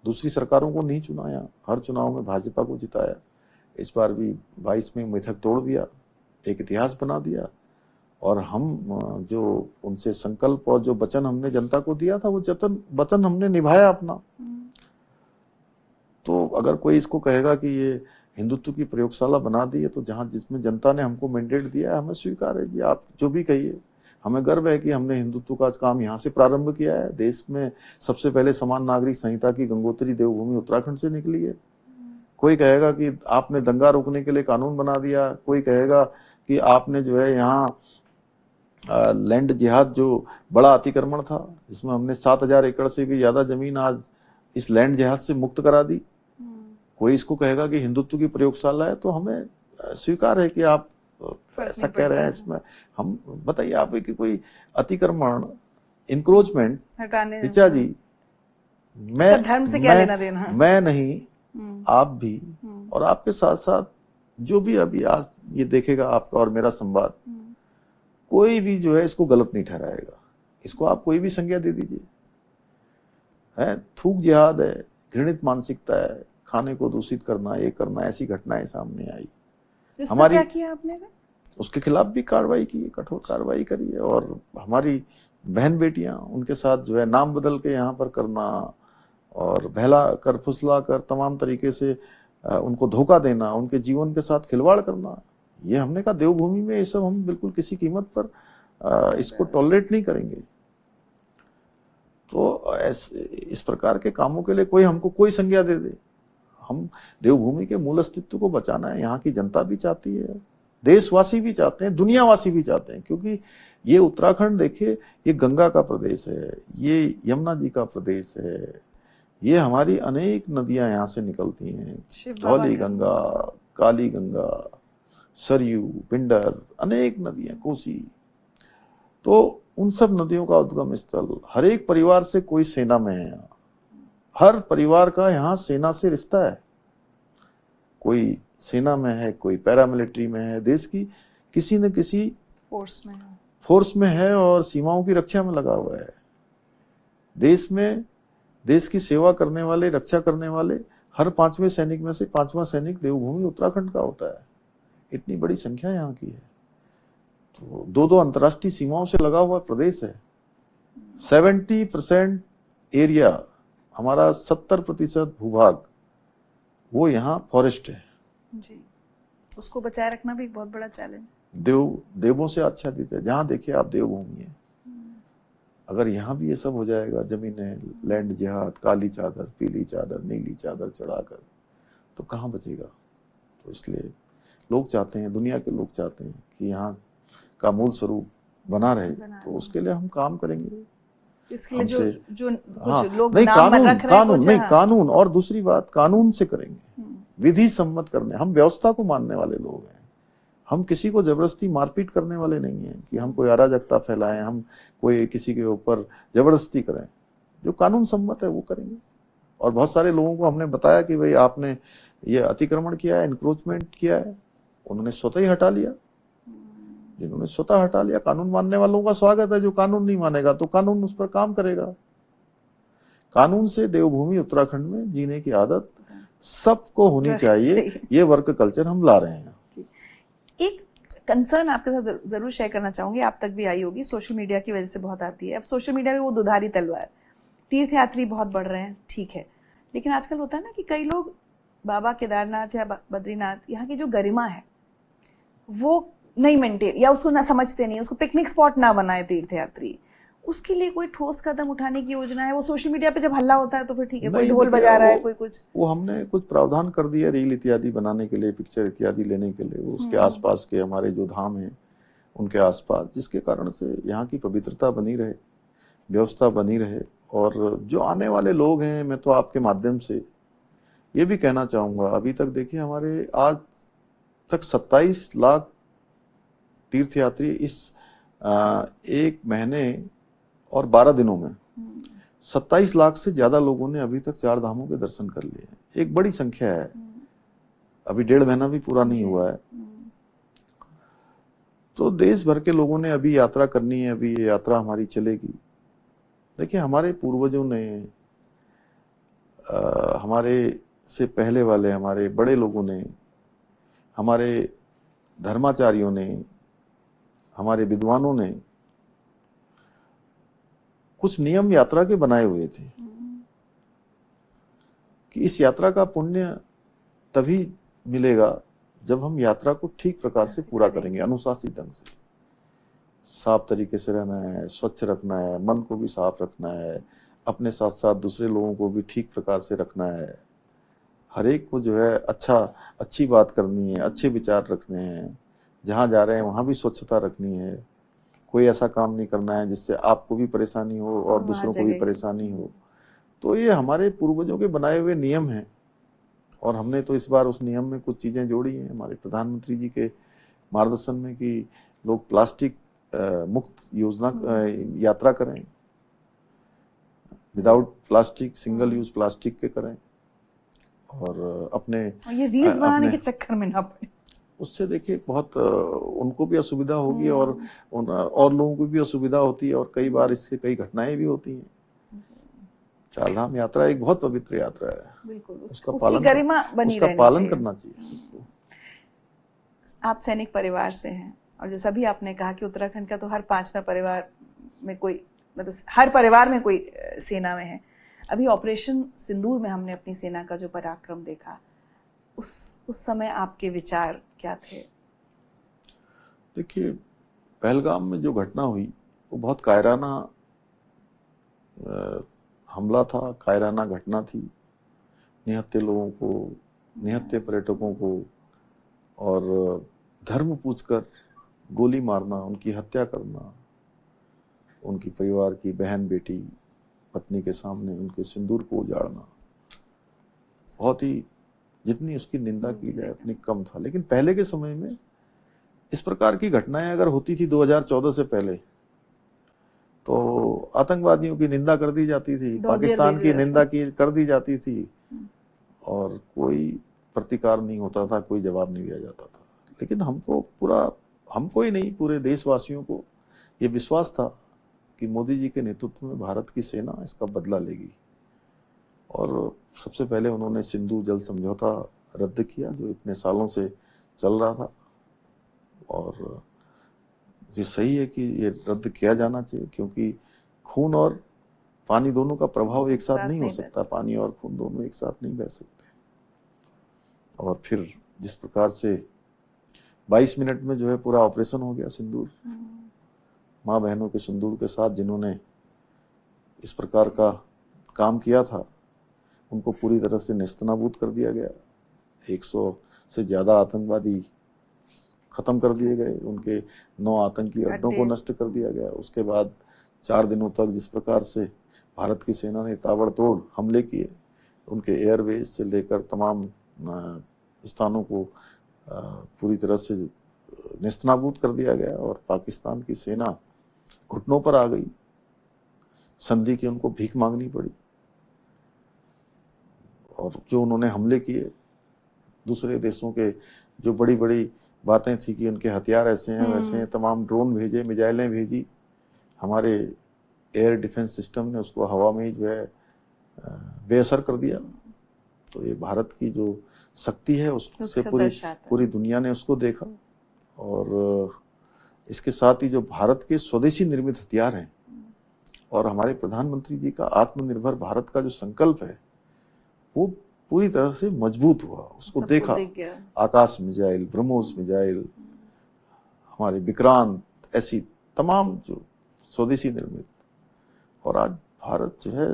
दूसरी सरकारों को नहीं चुनाया, हर चुनाव में भाजपा को जिताया। इस बार भी 22 में मिथक तोड़ दिया, एक इतिहास बना दिया। और हम जो उनसे संकल्प और जो वचन हमने जनता को दिया था, वो वचन हमने निभाया अपना। तो अगर कोई इसको कहेगा कि ये हिंदुत्व की प्रयोगशाला बना दी है, तो जहां जिसमें जनता ने हमको मैंडेट दिया है, हमें स्वीकार है जी, आप जो भी कहिए। हमें गर्व है कि हमने हिंदुत्व का काम यहाँ से प्रारंभ किया है। देश में सबसे पहले समान नागरिक संहिता की गंगोत्री देवभूमि उत्तराखंड से निकली है। कोई कहेगा कि आपने दंगा रोकने के लिए कानून बना दिया, कोई कहेगा कि आपने जो है यहाँ लैंड जिहाद, जो बड़ा अतिक्रमण था, जिसमें हमने 7000 एकड़ से भी ज्यादा जमीन आज इस लैंड जिहाद से मुक्त करा दी, कोई इसको कहेगा कि हिंदुत्व की प्रयोगशाला है, तो हमें स्वीकार है कि आप ऐसा कह रहे हैं। इसमें हम बताइए, आप कि कोई अतिक्रमण, इंक्रोचमेंट, ऋचा जी, धर्म से क्या लेना देना? मैं नहीं, आप भी, और आपके साथ साथ जो भी अभी आज ये देखेगा आपका और मेरा संवाद, कोई भी जो है इसको गलत नहीं ठहराएगा। इसको आप कोई भी संज्ञा दे दीजिए, है थूक जिहाद है, घृणित मानसिकता है, खाने को दूषित करना, ये करना, ऐसी घटनाएं सामने आई। हमारी क्या किया आपने? उसके खिलाफ भी कार्रवाई की है, कठोर कार्रवाई करी है। और हमारी बहन बेटियां, उनके साथ जो है नाम बदल के यहाँ पर करना और बहला कर, फुसला कर, तमाम तरीके से उनको धोखा देना, उनके जीवन के साथ खिलवाड़ करना, ये हमने कहा देवभूमि में ये सब हम बिल्कुल किसी कीमत पर इसको टॉलरेट नहीं करेंगे। तो इस प्रकार के कामों के लिए कोई हमको कोई संज्ञा दे दे, हम देवभूमि के मूल अस्तित्व को बचाना है। यहाँ की जनता भी चाहती है, देशवासी भी चाहते हैं, दुनियावासी भी चाहते हैं, क्योंकि ये उत्तराखंड देखिए, ये गंगा का प्रदेश है, ये यमुना जी का प्रदेश है, ये हमारी अनेक नदियां यहाँ से निकलती हैं, धौली गंगा, काली गंगा, सरयू, पिंडर, अनेक नदियां, कोसी। तो उन सब नदियों का उद्गम स्थल, हर एक परिवार से कोई सेना में है यहाँ, हर परिवार का यहाँ सेना से रिश्ता है, कोई सेना में है, कोई पैरामिलिट्री में है, देश की किसी न किसी फोर्स में है और सीमाओं की रक्षा में लगा हुआ है। देश में देश की सेवा करने वाले, रक्षा करने वाले हर 5वें सैनिक में से 5वां सैनिक देवभूमि उत्तराखंड का होता है। इतनी बड़ी संख्या यहाँ की है। तो 2-2 अंतर्राष्ट्रीय सीमाओं से लगा हुआ प्रदेश है। 70% एरिया, हमारा 70% भूभाग वो यहाँ फॉरेस्ट है जी। उसको बचाए रखना भी बहुत बड़ा चैलेंज। देवों से आच्छादित है। जहाँ देखिए आप देवभूमि है। अगर यहाँ भी ये सब हो जाएगा, जमीनें, लैंड जिहाद, काली चादर, पीली चादर, नीली चादर चढ़ाकर, तो कहाँ बचेगा। तो इसलिए लोग चाहते हैं, दुनिया के लोग चाहते हैं कि यहाँ का मूल स्वरूप बना रहे। तो उसके लिए हम काम करेंगे। इसके लिए जो हाँ, लोग नहीं, नाम रख रहे हैं, कानून नहीं, कानून, और दूसरी बात कानून से करेंगे, विधि सम्मत करने। हम व्यवस्था को मानने वाले लोग हैं। हम किसी को जबरदस्ती मारपीट करने वाले नहीं हैं कि हम कोई अराजकता फैलाएं, हम कोई किसी के ऊपर जबरदस्ती करें। जो कानून सम्मत है वो करेंगे। और बहुत सारे लोगों को हमने बताया कि भाई आपने ये अतिक्रमण किया है, एनक्रोचमेंट किया है, उन्होंने स्वतः ही हटा लिया। जिन्होंने स्वतः हटा लिया, कानून मानने वालों का स्वागत है। जो कानून नहीं मानेगा तो कानून उस पर काम करेगा। कानून से देवभूमि उत्तराखंड में जीने की आदत सबको होनी चाहिए। ये वर्क कल्चर हम ला रहे हैं। एक कंसर्न आपके साथ जरूर शेयर करना चाहूंगी, आप तक भी आई होगी, सोशल मीडिया की वजह से बहुत आती है। अब सोशल मीडिया में वो दुधारी तलवार, तीर्थयात्री बहुत बढ़ रहे हैं, ठीक है, लेकिन आजकल होता है ना कि कई लोग बाबा केदारनाथ या बद्रीनाथ, यहाँ की जो गरिमा है वो नहीं मेंटेन, या उसको ना समझते नहीं, उसको पिकनिक स्पॉट ना बनाए तीर्थयात्री, उसके लिए कोई ठोस कदम उठाने की योजना है? वो सोशल मीडिया पे जब हल्ला होता है तो फिर ठीक है, कोई ढोल बजा रहा है, कोई कुछ, वो हमने कुछ प्रावधान कर दिया रील इत्यादि बनाने के लिए, पिक्चर इत्यादि लेने के लिए, उसके आसपास के हमारे जो धाम हैं उनके आसपास, जिसके कारण से यहाँ की पवित्रता बनी रहे, व्यवस्था बनी रहे। और जो आने वाले लोग हैं, मैं तो आपके माध्यम से ये भी कहना चाहूंगा, अभी तक देखिए हमारे आज तक 27 लाख तीर्थयात्री इस 1 महीने और 12 दिनों में 27 लाख से ज्यादा लोगों ने अभी तक 4 धामों के दर्शन कर लिए हैं। एक बड़ी संख्या है। अभी 1.5 महीना भी पूरा नहीं हुआ है। तो देश भर के लोगों ने अभी यात्रा करनी है। अभी ये यात्रा हमारी चलेगी। देखिए हमारे पूर्वजों ने, हमारे से पहले वाले हमारे बड़े लोगों ने, हमारे धर्माचार्यों ने, हमारे विद्वानों ने कुछ नियम यात्रा के बनाए हुए थे कि इस यात्रा का पुण्य तभी मिलेगा जब हम यात्रा को ठीक प्रकार से पूरा करेंगे, अनुशासित ढंग से। साफ तरीके से रहना है, स्वच्छ रखना है, मन को भी साफ रखना है, अपने साथ साथ दूसरे लोगों को भी ठीक प्रकार से रखना है। हर एक को जो है अच्छी बात करनी है, अच्छे विचार रखने हैं। जहां जा रहे हैं वहां भी स्वच्छता रखनी है। कोई ऐसा काम नहीं करना है जिससे आपको भी परेशानी हो और दूसरों को भी परेशानी हो। तो ये हमारे पूर्वजों के बनाए हुए नियम हैं और हमने तो इस बार उस नियम में कुछ चीजें जोड़ी हैं हमारे प्रधानमंत्री जी के मार्गदर्शन में कि लोग प्लास्टिक मुक्त योजना यात्रा करें, without plastic, single use plastic के करें और अपने ये रील्स बनाने के चक्कर में ना पड़े। उससे देखिए बहुत उनको भी असुविधा होगी और लोगों को भी असुविधा होती है और कई बार इससे कई घटनाएं भी होती हैं। चारधाम यात्रा एक बहुत पवित्र यात्रा है। बिल्कुल, उसका पालन करना चाहिए सबको। आप सैनिक परिवार से हैं और जैसा भी आपने कहा कि उत्तराखंड का तो हर 5वां परिवार में कोई, मतलब हर परिवार में कोई सेना में है। अभी ऑपरेशन सिंदूर में हमने अपनी सेना का जो पराक्रम देखा, उस समय आपके विचार क्या थे? देखिए, पहलगाम में जो घटना हुई वो बहुत कायराना हमला था, कायराना घटना थी। निहत्थे लोगों को, निहत्थे पर्यटकों को और धर्म पूछकर गोली मारना, उनकी हत्या करना, उनकी परिवार की बहन बेटी पत्नी के सामने उनके सिंदूर को उजाड़ना, बहुत ही, जितनी उसकी निंदा की जाए उतनी कम था। लेकिन पहले के समय में इस प्रकार की घटनाएं अगर होती थी 2014 से पहले, तो आतंकवादियों की निंदा कर दी जाती थी, पाकिस्तान की निंदा कर दी जाती थी और कोई प्रतिकार नहीं होता था, कोई जवाब नहीं दिया जाता था। लेकिन हमको ही नहीं, पूरे देशवासियों को ये विश्वास था कि मोदी जी के नेतृत्व में भारत की सेना इसका बदला लेगी। और सबसे पहले उन्होंने सिंधु जल समझौता रद्द किया जो इतने सालों से चल रहा था, और ये सही है कि ये रद्द किया जाना चाहिए, क्योंकि खून और पानी दोनों का प्रभाव एक साथ नहीं हो सकता, पानी और खून दोनों एक साथ नहीं बह सकते। और फिर जिस प्रकार से 22 मिनट में जो है पूरा ऑपरेशन हो गया सिंदूर, माँ बहनों के सिंदूर के साथ जिन्होंने इस प्रकार का काम किया था उनको पूरी तरह से नेस्तनाबूद कर दिया गया। 100 से ज्यादा आतंकवादी खत्म कर दिए गए, उनके 9 आतंकी अड्डों को नष्ट कर दिया गया। उसके बाद 4 दिनों तक जिस प्रकार से भारत की सेना ने ताबड़तोड़ हमले किए, उनके एयरवेज से लेकर तमाम स्थानों को पूरी तरह से नेस्तनाबूद कर दिया गया और पाकिस्तान की सेना घुटनों पर आ गई। संधि की उनको भीख मांगनी पड़ी और जो उन्होंने हमले किए दूसरे देशों के, जो बड़ी बड़ी बातें थी कि उनके हथियार ऐसे हैं वैसे हैं, तमाम ड्रोन भेजे, मिसाइलें भेजी, हमारे एयर डिफेंस सिस्टम ने उसको हवा में ही जो है बेअसर कर दिया। तो ये भारत की जो शक्ति है उससे पूरी दुनिया ने उसको देखा। और इसके साथ ही जो भारत के स्वदेशी निर्मित हथियार हैं और हमारे प्रधानमंत्री जी का आत्मनिर्भर भारत का जो संकल्प है वो पूरी तरह से मजबूत हुआ, उसको देखा। आकाश मिसाइल, ब्रह्मोस मिसाइल, हमारे विक्रांत, ऐसी तमाम जो स्वदेशी निर्मित, और आज भारत जो है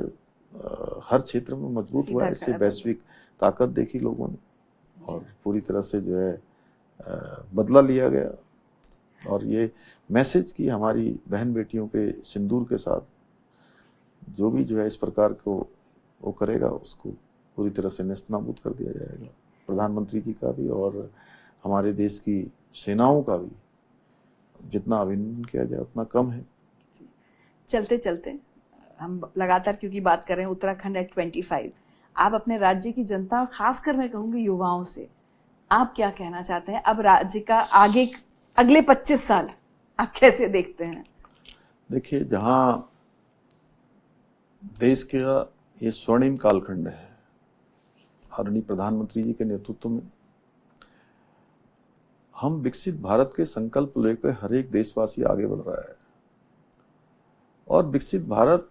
हर क्षेत्र में मजबूत हुआ है। इससे वैश्विक ताकत देखी लोगों ने और पूरी तरह से जो है बदला लिया गया। और ये मैसेज कि हमारी बहन बेटियों के सिंदूर के साथ जो भी जो है इस प्रकार को वो करेगा उसको पूरी तरह से नेस्तनाबूद कर दिया जाएगा। प्रधानमंत्री जी का भी और हमारे देश की सेनाओं का भी जितना अभिनंदन किया जाए उतना कम है। चलते चलते हम लगातार क्योंकि बात कर रहे हैं उत्तराखंड एट 25, आप अपने राज्य की जनता और खासकर मैं कहूंगी युवाओं से आप क्या कहना चाहते हैं? अब राज्य का अगले 25 साल आप कैसे देखते हैं? देखिए, जहां देश का ये स्वर्णिम कालखंड है आदरणीय प्रधानमंत्री जी के नेतृत्व में, हम विकसित भारत के संकल्प लेकर हर एक देशवासी आगे बढ़ रहा है। और विकसित भारत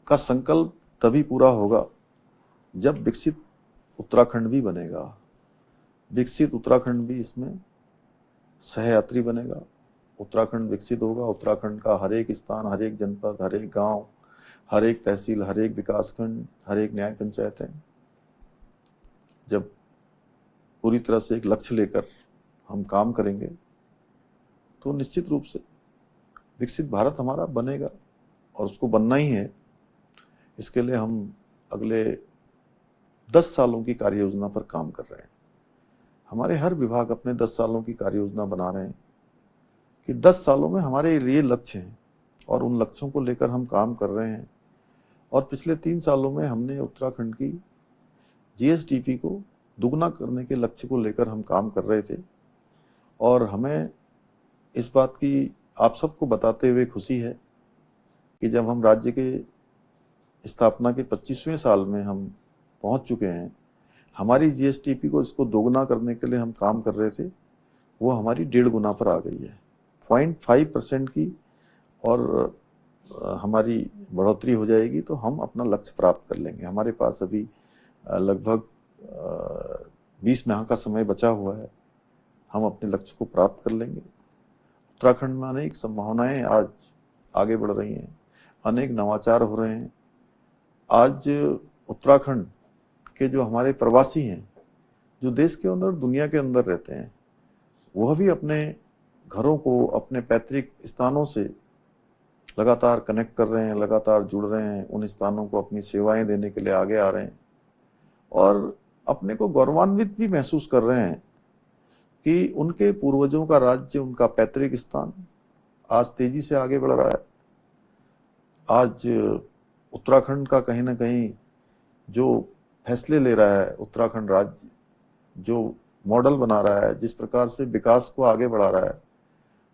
का संकल्प तभी पूरा होगा जब विकसित उत्तराखंड भी बनेगा। विकसित उत्तराखंड भी इसमें सहयात्री बनेगा। उत्तराखंड विकसित होगा, उत्तराखंड का हर एक स्थान, हर एक जनपद, हर एक गांव, हर एक तहसील, हर एक विकासखंड, हर एक न्याय पंचायतें जब पूरी तरह से एक लक्ष्य लेकर हम काम करेंगे तो निश्चित रूप से विकसित भारत हमारा बनेगा और उसको बनना ही है। इसके लिए हम अगले 10 सालों की कार्य योजना पर काम कर रहे हैं। हमारे हर विभाग अपने 10 सालों की कार्य योजना बना रहे हैं कि 10 सालों में हमारे ये लक्ष्य हैं और उन लक्ष्यों को लेकर हम काम कर रहे हैं। और पिछले 3 सालों में हमने उत्तराखंड की जीएसडीपी को दुगना करने के लक्ष्य को लेकर हम काम कर रहे थे। और हमें इस बात की आप सबको बताते हुए खुशी है कि जब हम राज्य के स्थापना के 25वें साल में हम पहुंच चुके हैं, हमारी जीएसडीपी को इसको दोगुना करने के लिए हम काम कर रहे थे, वो हमारी 1.5 गुना पर आ गई है। 0.5% की और हमारी बढ़ोतरी हो जाएगी तो हम अपना लक्ष्य प्राप्त कर लेंगे। हमारे पास अभी लगभग 20 माह का समय बचा हुआ है। हम अपने लक्ष्य को प्राप्त कर लेंगे। उत्तराखंड में अनेक संभावनाएं आज आगे बढ़ रही हैं, अनेक नवाचार हो रहे हैं। आज उत्तराखंड के जो हमारे प्रवासी हैं, जो देश के अंदर दुनिया के अंदर रहते हैं, वह भी अपने घरों को, अपने पैतृक स्थानों से लगातार कनेक्ट कर रहे हैं, लगातार जुड़ रहे हैं, उन स्थानों को अपनी सेवाएं देने के लिए आगे आ रहे हैं और अपने को गौरवान्वित भी महसूस कर रहे हैं कि उनके पूर्वजों का राज्य, उनका पैतृक स्थान आज तेजी से आगे बढ़ रहा है। आज उत्तराखंड का कहीं ना कहीं जो फैसले ले रहा है, उत्तराखंड राज्य जो मॉडल बना रहा है, जिस प्रकार से विकास को आगे बढ़ा रहा है,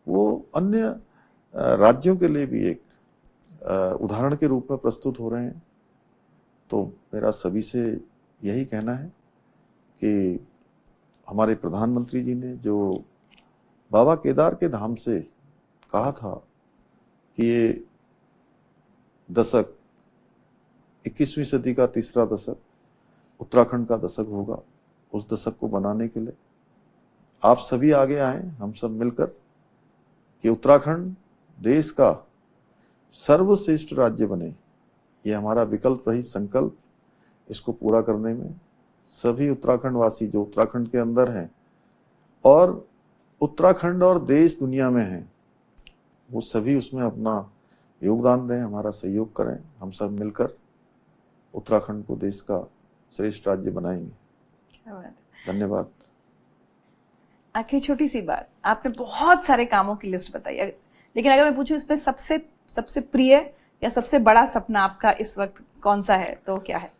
वो अन्य राज्यों के लिए भी एक उदाहरण के रूप में प्रस्तुत हो रहे हैं। तो मेरा सभी से यही कहना है कि हमारे प्रधानमंत्री जी ने जो बाबा केदार के धाम से कहा था कि ये दशक 21वीं सदी का तीसरा दशक उत्तराखंड का दशक होगा, उस दशक को बनाने के लिए आप सभी आगे आए, हम सब मिलकर, कि उत्तराखंड देश का सर्वश्रेष्ठ राज्य बने। ये हमारा विकल्प रहित संकल्प, इसको पूरा करने में सभी उत्तराखंड वासी जो उत्तराखंड के अंदर हैं और उत्तराखंड और देश दुनिया में हैं, वो सभी उसमें अपना योगदान दें, हमारा सहयोग करें। हम सब मिलकर उत्तराखंड को देश का श्रेष्ठ राज्य बनाएंगे। धन्यवाद। आखिरी छोटी सी बात, आपने बहुत सारे कामों की लिस्ट बताई, लेकिन अगर मैं पूछूं इसमें सबसे प्रिय या सबसे बड़ा सपना आपका इस वक्त कौन सा है, तो क्या है?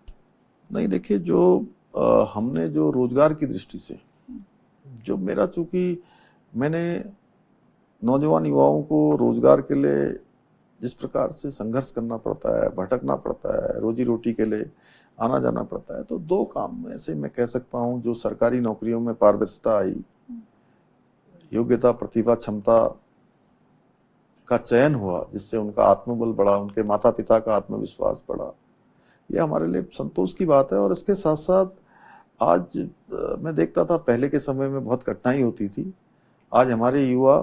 नहीं, देखिए, जो हमने जो रोजगार की दृष्टि से, जो मेरा, चूंकि मैंने नौजवान युवाओं को रोजगार के लिए जिस प्रकार से संघर्ष करना पड़ता है, भटकना पड़ता है, रोजी रोटी के लिए आना जाना पड़ता है, तो दो काम ऐसे मैं कह सकता हूं जो सरकारी नौकरियों में पारदर्शिता आई, योग्यता, प्रतिभा, क्षमता का चयन हुआ, जिससे उनका आत्मबल बढ़ा, उनके माता पिता का आत्मविश्वास बढ़ा, यह हमारे लिए संतोष की बात है। और इसके साथ साथ आज मैं देखता था पहले के समय में बहुत कठिनाई होती थी, आज हमारे युवा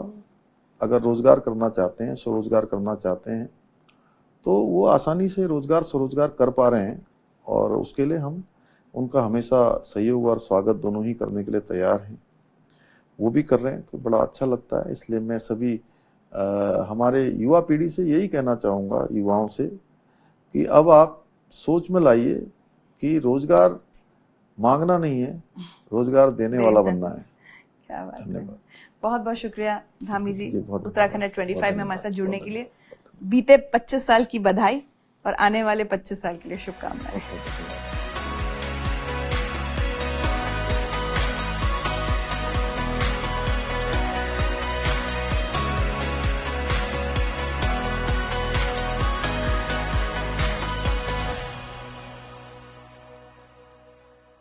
अगर रोजगार करना चाहते हैं, स्वरोजगार करना चाहते हैं, तो वो आसानी से रोजगार स्वरोजगार कर पा रहे हैं और उसके लिए हम उनका हमेशा सहयोग और स्वागत दोनों ही करने के लिए तैयार हैं। वो भी कर रहे हैं तो बड़ा अच्छा लगता है। इसलिए मैं सभी हमारे युवा पीढ़ी से यही कहना चाहूँगा, युवाओं से, कि अब आप सोच में लाइए कि रोजगार मांगना नहीं है, रोजगार देने वाला बनना है। क्या बात है। धन्यवाद। बहुत बहुत शुक्रिया धामी जी, उत्तराखंड 25 में हमारे साथ जुड़ने के लिए। बीते 25 साल की बधाई और आने वाले 25 साल के लिए शुभकामनाएं।